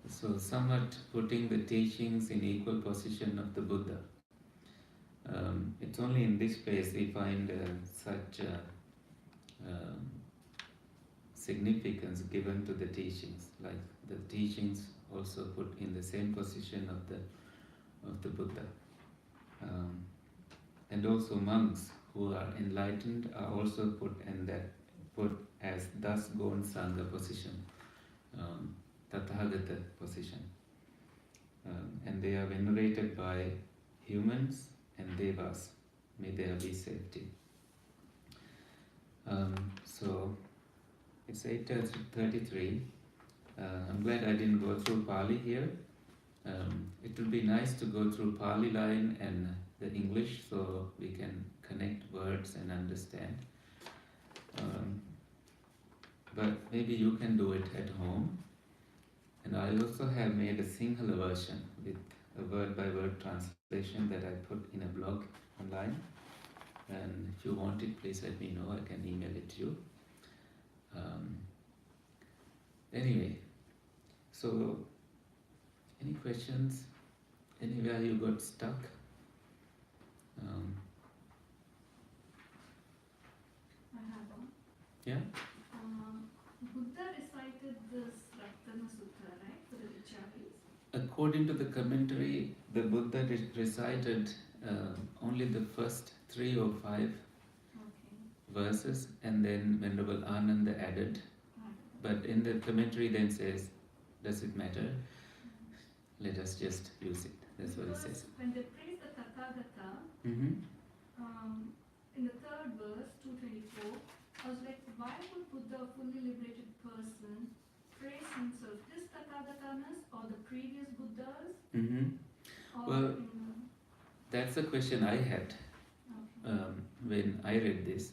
So, somewhat putting the teachings in equal position of the Buddha. It's only in this place we find such significance given to the teachings, like the teachings also put in the same position of the Buddha. And also monks who are enlightened are also put as thus gone Sangha position, Tathagata position. And they are venerated by humans and devas. May there be safety. So it's 8:33. I'm glad I didn't go through Pali here. It will be nice to go through Pali line and the English so we can connect words and understand. But maybe you can do it at home. And I also have made a Sinhala version with a word-by-word translation that I put in a blog online. And if you want it, please let me know. I can email it to you. Anyway, so any questions? Anywhere you got stuck? I have one. Yeah? Buddha recited this Ratana Sutta, right, for the Vicharis? According to the commentary, the Buddha recited only the first 3 or 5 Okay. verses, and then Venerable Ananda added. But in the commentary then says, does it matter? Let us just use it. That's what it Because says. when they praise the Tathagata, Mm-hmm. in the third verse, 224, I was like, why would Buddha, a fully liberated person, praise himself? This Tathagatanas or the previous Buddhas? Mm-hmm. Or Well, that's the question I had okay. when I read this.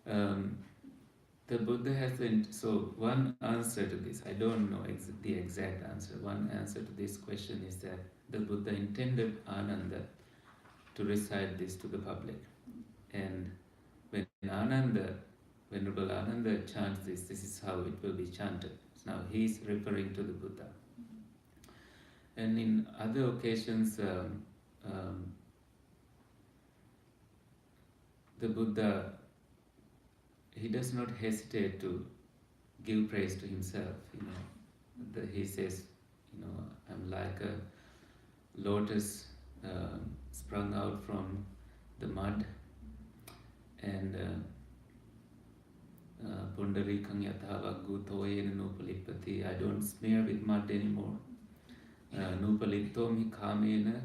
The Buddha has so one answer to this, I don't know the exact answer. One answer to this question is that the Buddha intended Ananda to recite this to the public. And when Venerable Ananda chants this is how it will be chanted. Now he is referring to the Buddha. And in other occasions, the Buddha, he does not hesitate to give praise to himself. He says, I'm like a lotus sprung out from the mud, and Pundarikang Yathavaggutoyena Nupalipati. I don't smear with mud anymore. Nupaliptom Hikamena.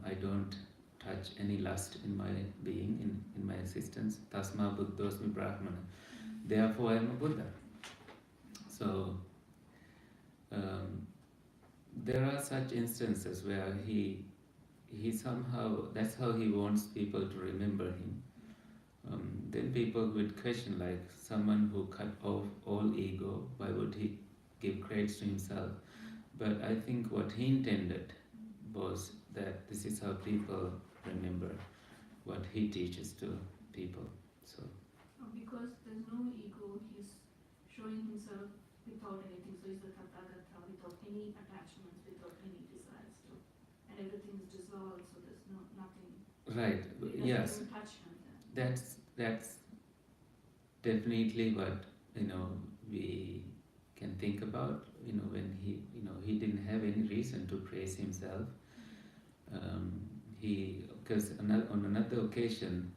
I don't touch any lust in my being, in my existence. Tasma Buddhosmi Brahmana. Therefore I am a Buddha. So there are such instances where he somehow, that's how he wants people to remember him. Then people would question, like, someone who cut off all ego, why would he give credit to himself? But I think what he intended was that this is how people remember what he teaches to people. So Because there's no ego, he's showing himself without anything. So he's the Tathagata without any attachments, without any desires. So, and everything is dissolved, so there's nothing. right, He yes, doesn't touch him then. that's definitely what we can think about. When he didn't have any reason to praise himself. Because on another occasion,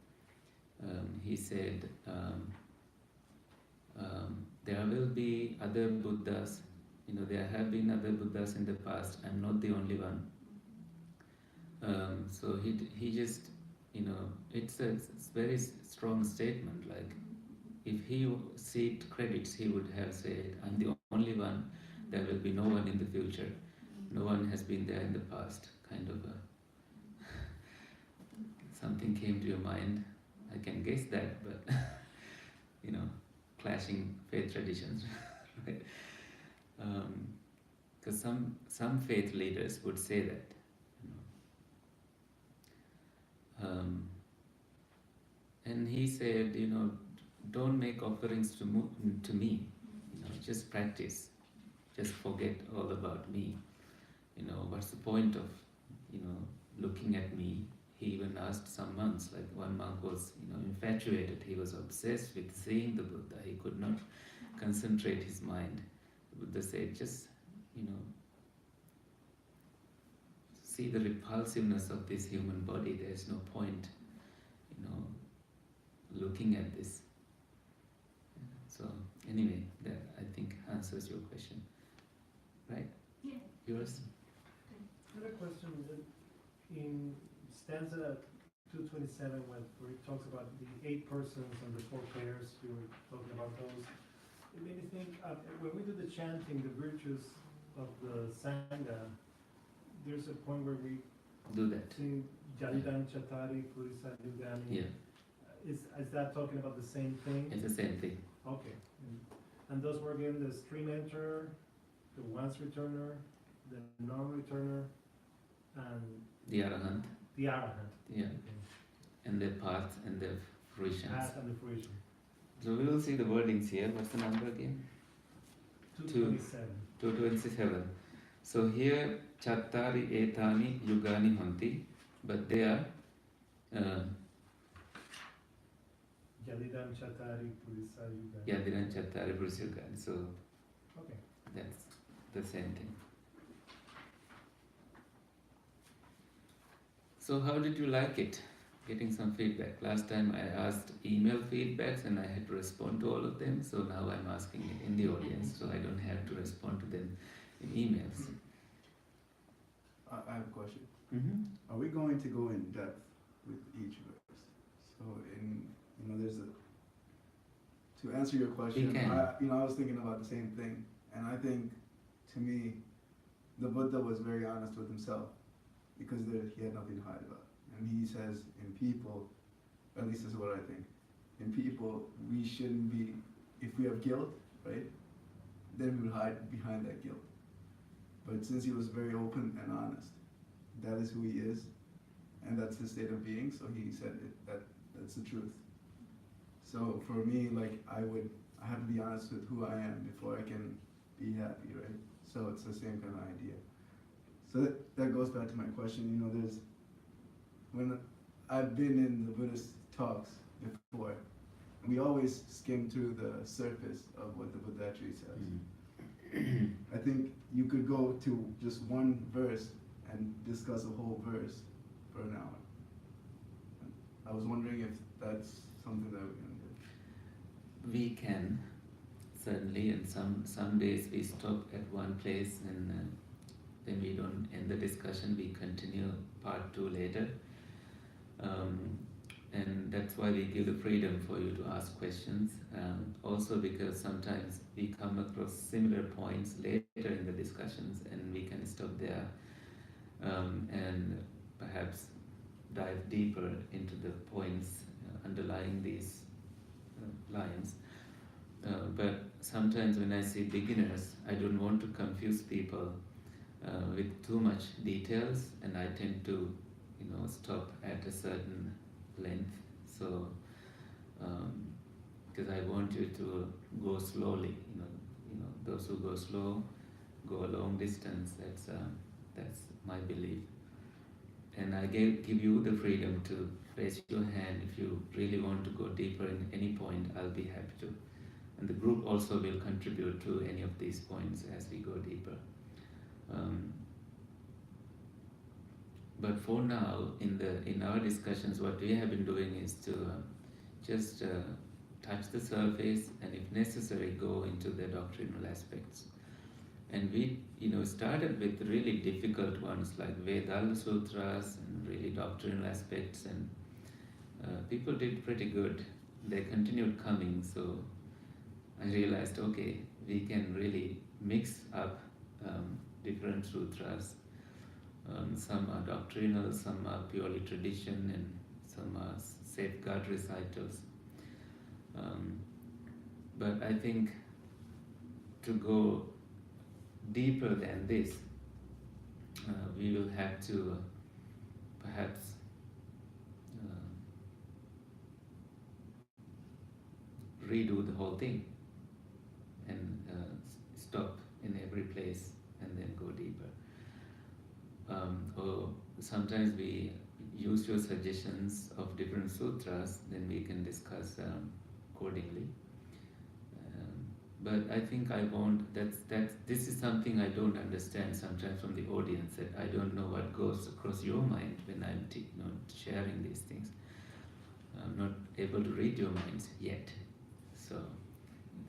he said, there will be other Buddhas. There have been other Buddhas in the past. I'm not the only one. So he just, it's a very strong statement. Like, if he sought credits, he would have said, I'm the only one. There will be no one in the future. No one has been there in the past. Kind of something came to your mind. I can guess that, but clashing faith traditions, right? Because some faith leaders would say that. And he said, don't make offerings to me. Just practice. Just forget all about me. What's the point of, looking at me? He even asked some monks, like one monk was, infatuated. He was obsessed with seeing the Buddha. He could not concentrate his mind. The Buddha said, just, see the repulsiveness of this human body. There is no point, looking at this. So anyway, that I think answers your question, right? Yeah. Yours? I had a question in stanza 227, where it talks about the 8 persons and the 4 pairs. We were talking about those. It made me think, when we do the chanting, the virtues of the Sangha, there's a point where we Do that. sing Jalidan Chatari Purisa Yugani. Yeah, Is that talking about the same thing? it's the same thing. Okay. And those were again the stream enterer, the once returner, the non-returner, and The Arahant, the Arahant. yeah, Okay. and the path and the fruitions. Path and the fruition. So we will see the wordings here. What's the number again? 227. 227. So here, Chattari Etani Yugani Hanti, but they are Jalidan Chatari Purisa Yugani. Yadiran Chattari Brusugani. So Okay. that's the same thing. So how did you like it? Getting some feedback. Last time I asked email feedbacks and I had to respond to all of them. So now I'm asking it in the audience, so I don't have to respond to them in emails. I have a question. Mm-hmm. Are we going to go in depth with each verse? So there's to answer your question, can. I was thinking about the same thing, and I think, to me, the Buddha was very honest with himself, because he had nothing to hide about. And he says, in people, at least this is what I think, in people, we shouldn't be, if we have guilt, right, then we would hide behind that guilt. But since he was very open and honest, that is who he is, and that's his state of being, so he said that's the truth. So for me, like, I have to be honest with who I am before I can be happy, right? So it's the same kind of idea. So that goes back to my question, when I've been in the Buddhist talks before, we always skim through the surface of what the Buddha actually says. Mm-hmm. I think you could go to just one verse and discuss a whole verse for an hour. I was wondering if that's something that we can do. We can, certainly, and some days we stop at one place and then we don't end the discussion, we continue part 2 later. And that's why we give the freedom for you to ask questions. Also because sometimes we come across similar points later in the discussions and we can stop there and perhaps dive deeper into the points underlying these lines. But sometimes when I see beginners, I don't want to confuse people with too much details, and I tend to stop at a certain length. So because I want you to go slowly, those who go slow go a long distance. That's my belief, and I give you the freedom to raise your hand if you really want to go deeper in any point. I'll be happy to, and the group also will contribute to any of these points as we go deeper. But for now, in our discussions, what we have been doing is to just touch the surface, and if necessary, go into the doctrinal aspects. And we, started with really difficult ones like Vedanta Sutras and really doctrinal aspects, and people did pretty good. They continued coming, so I realized, okay, we can really mix up different sutras. Some are doctrinal, some are purely tradition, and some are safeguard recitals. But I think to go deeper than this, we will have to perhaps redo the whole thing and stop in every place and then go deeper. Or sometimes we use your suggestions of different sutras, then we can discuss accordingly. But I think I won't. This is something I don't understand sometimes from the audience. That I don't know what goes across your mind when I'm sharing these things. I'm not able to read your minds yet. So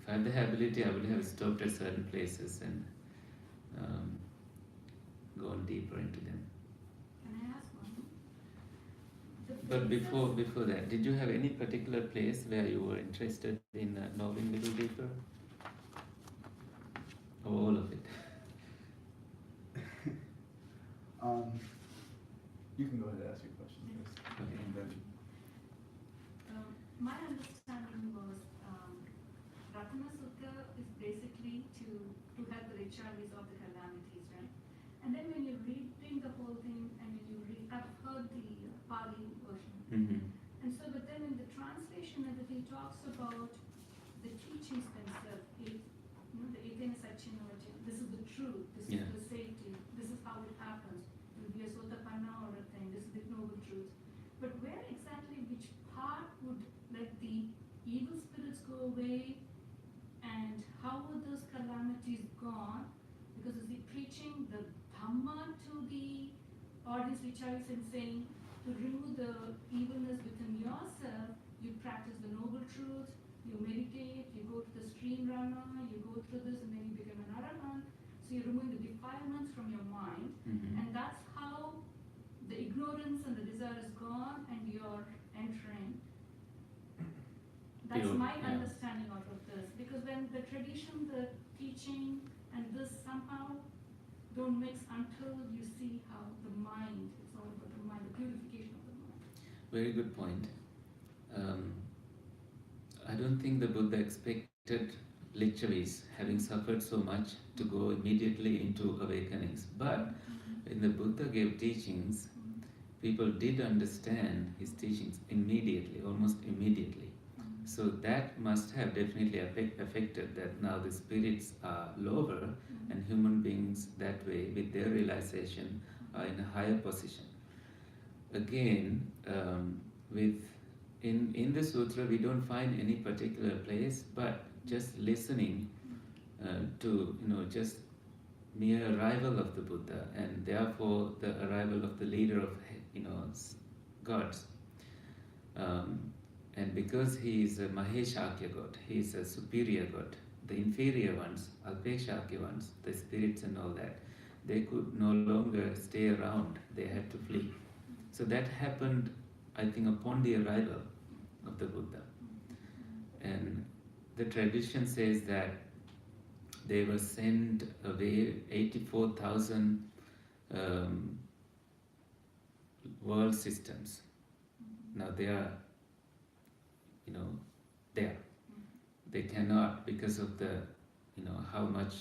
if I had the ability, I would have stopped at certain places and gone deeper into them. Can I ask one? But before that, did you have any particular place where you were interested in knowing a little deeper? Or all of it? You can go ahead and ask your question first. Okay. And then, My understanding was Ratana Sutta is basically to help the rituals of the calamities, right? And then when you're reading the whole thing and when you read, I've heard the Pali version. Mm-hmm. And so, but then in the translation, everything talks about the teachings themselves. The Etena Sachinovacha. This is the truth. This Yeah. is the safety. This is how it happens. It will be a sotapanna or a thing. This is the noble truth. But where exactly, which part would let the evil spirits go away, and how were those calamities gone? Because is he preaching the Dhamma to the audience, which I was saying, to remove the evilness within yourself, you practice the noble truth, you meditate, you go to the stream runner, you go through this, and then you become an arahant. So you're removing the defilements from your mind, Mm-hmm. and that's how the ignorance and the desire is gone, and you're entering. That's Pure, my yeah. understanding out of this, because when the tradition, the teaching, and this somehow don't mix until you see how the mind, it's all about the mind, the purification of the mind. Very good point. I don't think the Buddha expected lichavis, having suffered so much, to go immediately into awakenings. But when the Buddha gave teachings, people did understand his teachings immediately, almost immediately. So that must have definitely affected that now the spirits are lower and human beings that way with their realization are in a higher position. Again, in the sutra we don't find any particular place, but just listening to just mere arrival of the Buddha, and therefore the arrival of the leader of gods. And because he is a Maheshakya god, he is a superior god. The inferior ones, Alpeshakya ones, the spirits and all that, they could no longer stay around. They had to flee. So that happened, I think, upon the arrival of the Buddha. And the tradition says that they were sent away 84,000 world systems. Now they are, there. They cannot, because of the, how much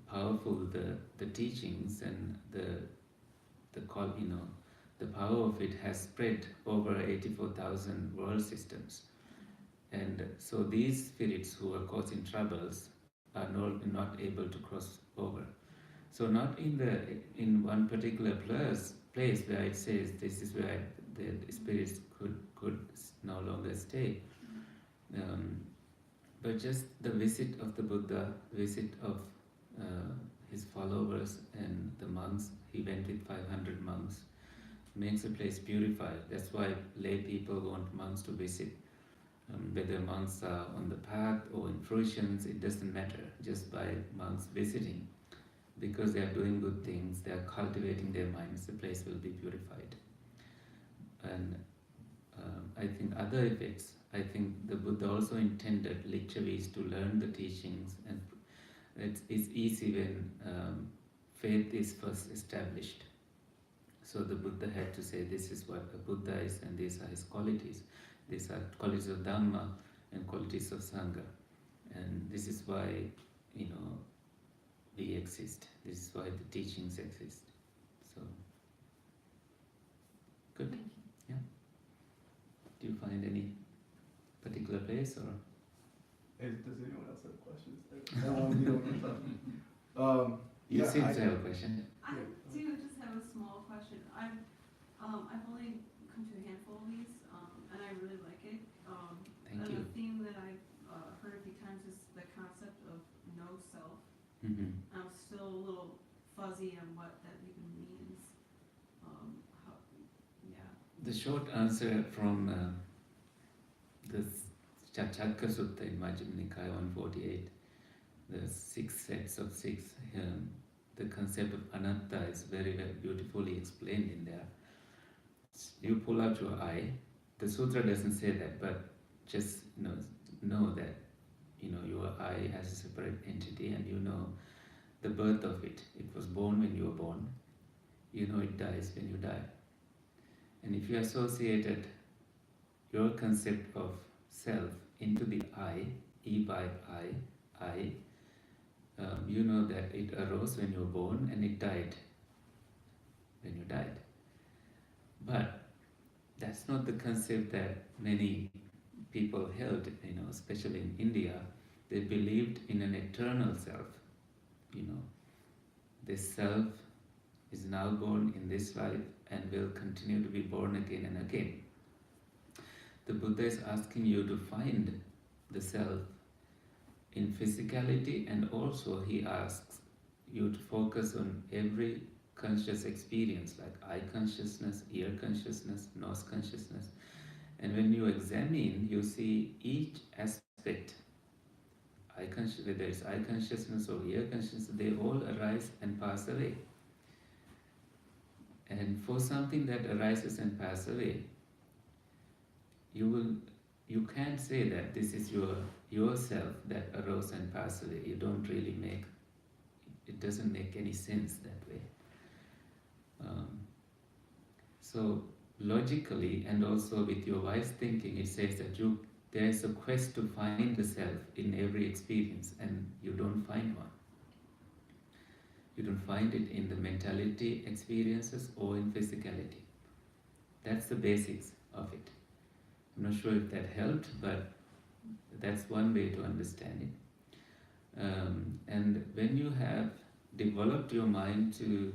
powerful the teachings and the power of it has spread over 84,000 world systems. And so these spirits who are causing troubles are not able to cross over. So not in one particular place where it says this is where the spirits could no longer stay, but just the visit of the Buddha, visit of his followers and the monks. He went with 500 monks, makes a place purified. That's why lay people want monks to visit. Whether monks are on the path or in fruitions, it doesn't matter. Just by monks visiting, because they are doing good things, they are cultivating their minds, the place will be purified. And I think other effects, I think the Buddha also intended lichavis to learn the teachings, and it's easy when faith is first established. So the Buddha had to say, this is what a Buddha is, and these are his qualities. These are qualities of Dhamma and qualities of Sangha. And this is why, we exist. This is why the teachings exist. So, good. Thank you. Do you find any particular place, or? does anyone else have questions? You Yeah, seem I- to have a question. I do just have a small question. I've only come to a handful of these, and I really like it. Thank and you. a theme that I've heard a few times is the concept of no self. Mm-hmm. I'm still a little fuzzy on what that even means. The short answer from the Chachatka Sutta in Majjhima Nikaya 148, the 6 sets of 6, the concept of anatta is very, very beautifully explained in there. you pull out your eye. The sutra doesn't say that, but just know that your eye has a separate entity, and you know the birth of it. It was born when you were born. You know it dies when you die. And if you associated your concept of self into the I, E by I, you know that it arose when you were born and it died when you died. But that's not the concept that many people held, especially in India. They believed in an eternal self. This self is now born in this life and will continue to be born again and again. The Buddha is asking you to find the self in physicality, and also he asks you to focus on every conscious experience, like eye consciousness, ear consciousness, nose consciousness. And when you examine, you see each aspect, whether it's eye consciousness or ear consciousness, they all arise and pass away. And for something that arises and passes away, you can't say that this is yourself that arose and passed away. You don't really it doesn't make any sense that way. So logically, and also with your wise thinking, it says that there is a quest to find the self in every experience, and you don't find one. You don't find it in the mentality experiences or in physicality. That's the basics of it. I'm not sure if that helped, but that's one way to understand it. And when you have developed your mind to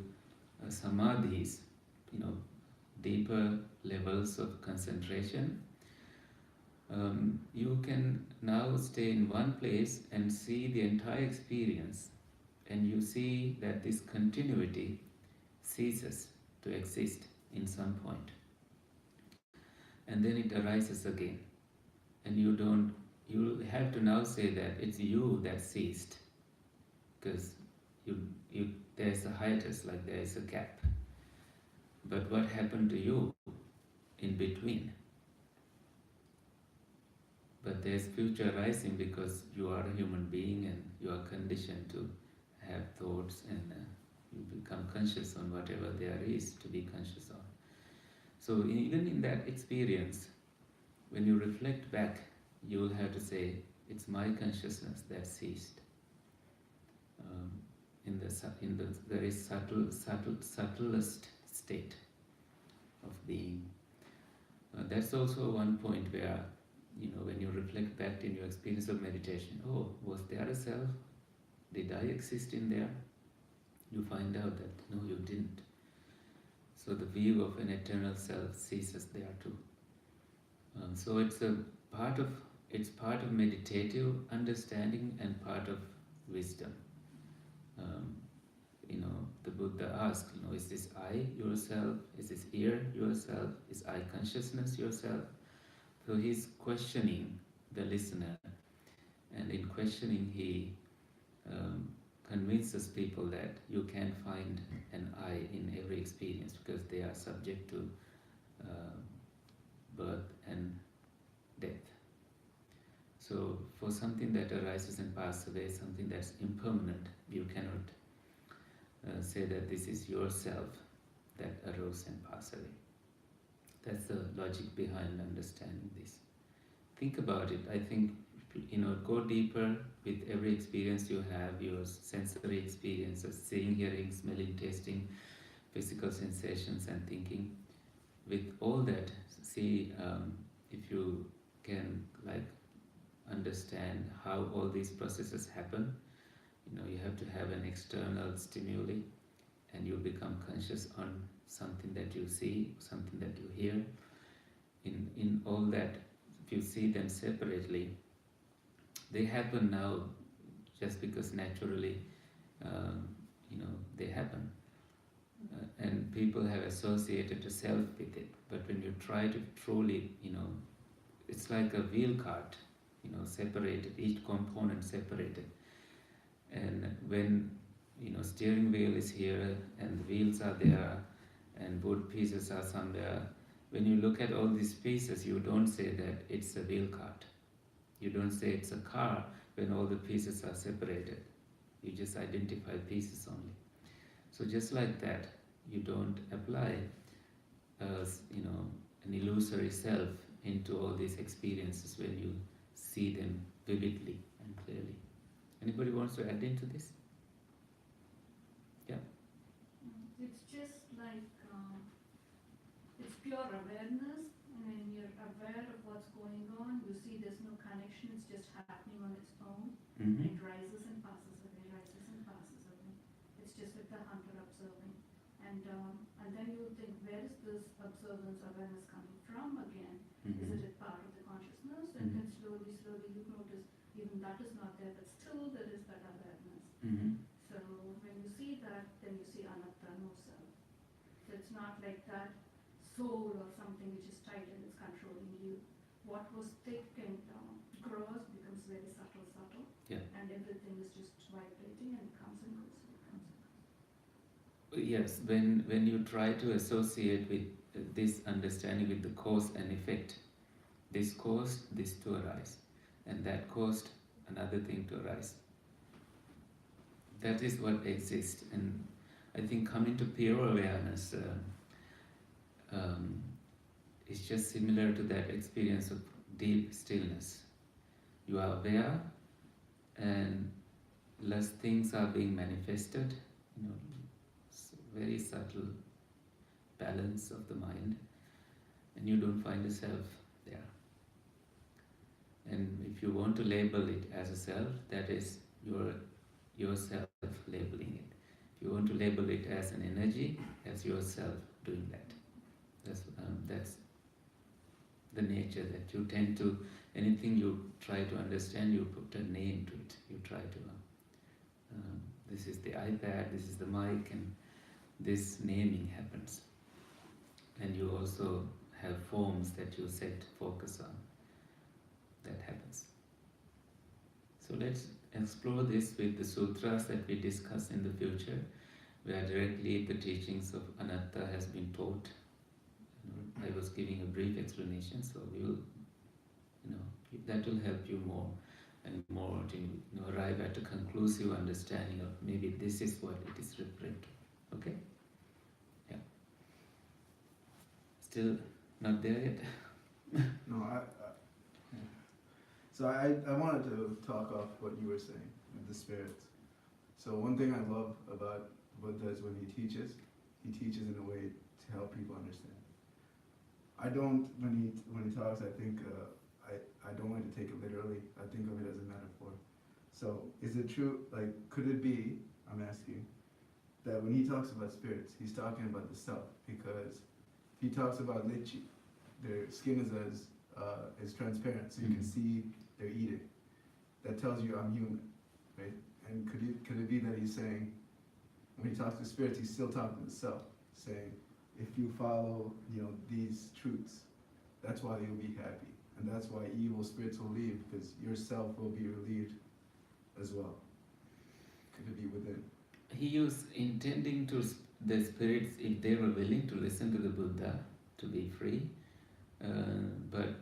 samadhis, deeper levels of concentration, you can now stay in one place and see the entire experience, and you see that this continuity ceases to exist in some point. And then it arises again. And you have to now say that it's you that ceased, because there's a hiatus, like there is a gap. But what happened to you in between? But there's future arising, because you are a human being and you are conditioned to have thoughts, and you become conscious on whatever there is to be conscious of. So even in that experience, when you reflect back, you will have to say, it's my consciousness that ceased. In the very subtlest state of being. That's also one point where, when you reflect back in your experience of meditation, oh, was there a self? Did I exist in there? You find out that no, you didn't. So the view of an eternal self ceases there too. So it's part of meditative understanding and part of wisdom. The Buddha asked, is this I yourself? Is this ear yourself? Is I consciousness yourself? So he's questioning the listener, and in questioning he convinces people that you can find an I in every experience, because they are subject to birth and death. So for something that arises and passes away, something that's impermanent, you cannot say that this is yourself that arose and passed away. That's the logic behind understanding this. Think about it. I think, go deeper with every experience you have, your sensory experiences, seeing, hearing, smelling, tasting, physical sensations and thinking. With all that, see if you can understand how all these processes happen. You have to have an external stimuli, and you become conscious on something that you see, something that you hear. In all that, if you see them separately, they happen now just because naturally, they happen. And people have associated a self with it. But when you try to truly, it's like a wheel cart, separated, each component separated. And when, steering wheel is here and the wheels are there and wood pieces are somewhere, when you look at all these pieces, you don't say that it's a wheel cart. You don't say it's a car when all the pieces are separated. You just identify pieces only. So just like that, you don't apply an illusory self into all these experiences when you see them vividly and clearly. Anybody wants to add into this? It's just like, it's pure awareness, and when you're aware of what's going on, you see there's no connection, it's just happening on its own. Mm-hmm. It rises and passes away, rises and passes away. It's just like the hunter observing. And then you think, where is this observance, awareness coming from again? Mm-hmm. Is it a part of the consciousness? And then slowly you notice even that is not there, but still there is that awareness. Mm-hmm. So when you see that, then you see anatta, no self. So it's not like that soul or something which is tight and is controlling you. What was thick and gross becomes very subtle, Yeah. and everything is just vibrating and it comes and goes, it comes and goes. Yes, when you try to associate with this understanding with the cause and effect, this caused this to arise, and that caused another thing to arise. That is what exists, and I think coming to pure awareness is just similar to that experience of deep stillness. You are aware, and less things are being manifested, very subtle balance of the mind, and you don't find yourself there. And if you want to label it as a self, that is yourself labeling it. If you want to label it as an energy, that's yourself doing that. That's the nature that you tend to, anything you try to understand, you put a name to it. You try to, this is the iPad, this is the mic, and this naming happens. And you also have forms that you set focus on. That happens. So let's explore this with the sutras that we discuss in the future, where directly the teachings of anatta has been taught. I was giving a brief explanation, so we will, that will help you more and more to arrive at a conclusive understanding of maybe this is what it is referring to. Okay? Yeah. Still not there yet? No, So I wanted to talk off what you were saying with the spirits. So one thing I love about Buddha is when he teaches in a way to help people understand. I don't, when he talks, I think, I don't want to take it literally. I think of it as a metaphor. So is it true, like, could it be, I'm asking, that when he talks about spirits, he's talking about the self? Because he talks about lychee, their skin is transparent, so you can see they're eating. That tells you I'm human, right? And could it be that he's saying, when he talks to spirits, he's still talking to the self, saying, if you follow, these truths, that's why you'll be happy, and that's why evil spirits will leave, because your self will be relieved as well. Could it be within? He was intending to the spirits, if they were willing to listen to the Buddha, to be free, but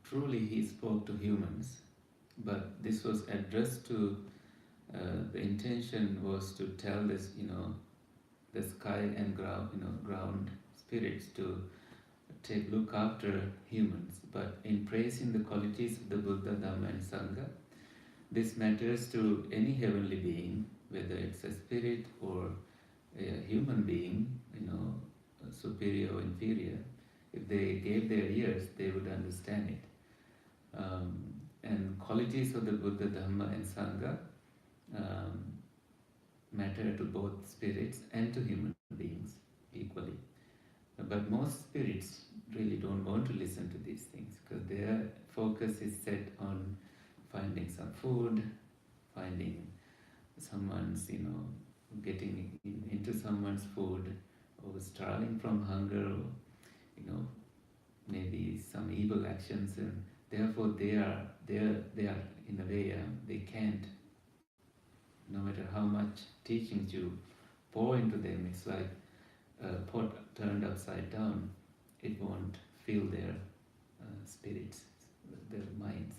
truly he spoke to humans. But this was addressed to, the intention was to tell this, the sky and ground spirits to look after humans. But in praising the qualities of the Buddha, Dhamma and Sangha, this matters to any heavenly being, whether it's a spirit or a human being, superior or inferior. If they gave their ears, they would understand it. And qualities of the Buddha, Dhamma and Sangha matter to both spirits and to human beings equally. But most spirits really don't want to listen to these things, because their focus is set on finding some food, finding someone's, getting into someone's food, or starving from hunger, or, maybe some evil actions, and therefore they are in a way, they can't, no matter how much teachings you pour into them, it's like a pot turned upside down. it won't fill their spirits, their minds.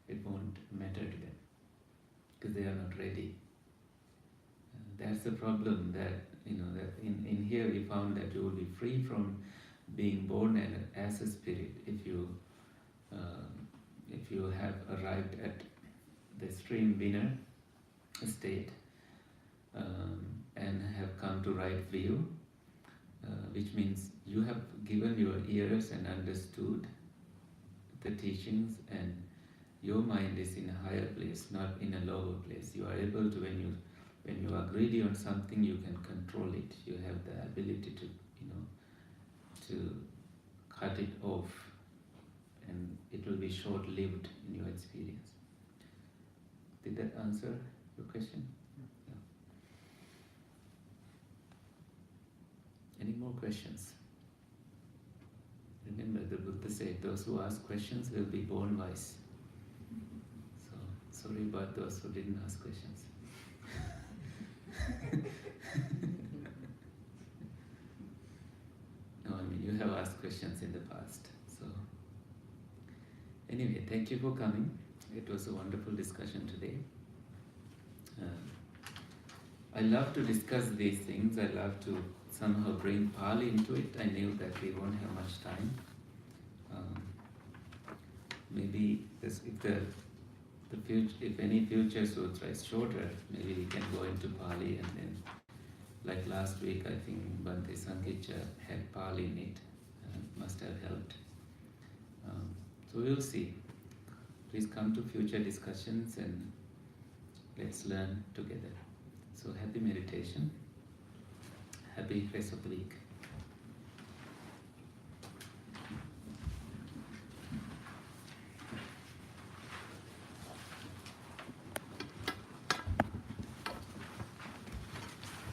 It won't matter to them because they are not ready. That's the problem, that that in here we found that you will be free from being born as a spirit if you have arrived at the stream winner state and have come to right view, which means you have given your ears and understood the teachings, and your mind is in a higher place, not in a lower place. You are able to, when you are greedy on something, you can control it. You have the ability to to cut it off, and it will be short-lived in your experience. Did that answer your question? Yeah. Any more questions? Remember, the Buddha said, those who ask questions will be born wise. So, sorry about those who didn't ask questions. No, I mean, you have asked questions in the past. So, anyway, thank you for coming. It was a wonderful discussion today. I love to discuss these things. I love to somehow bring Pali into it. I knew that we won't have much time. Maybe if any future sutra is shorter, maybe we can go into Pali, and then, like last week, I think Bhante Sankhya had Pali in it. Must have helped. So we'll see. Please come to future discussions and let's learn together. So happy meditation. Happy rest of the week.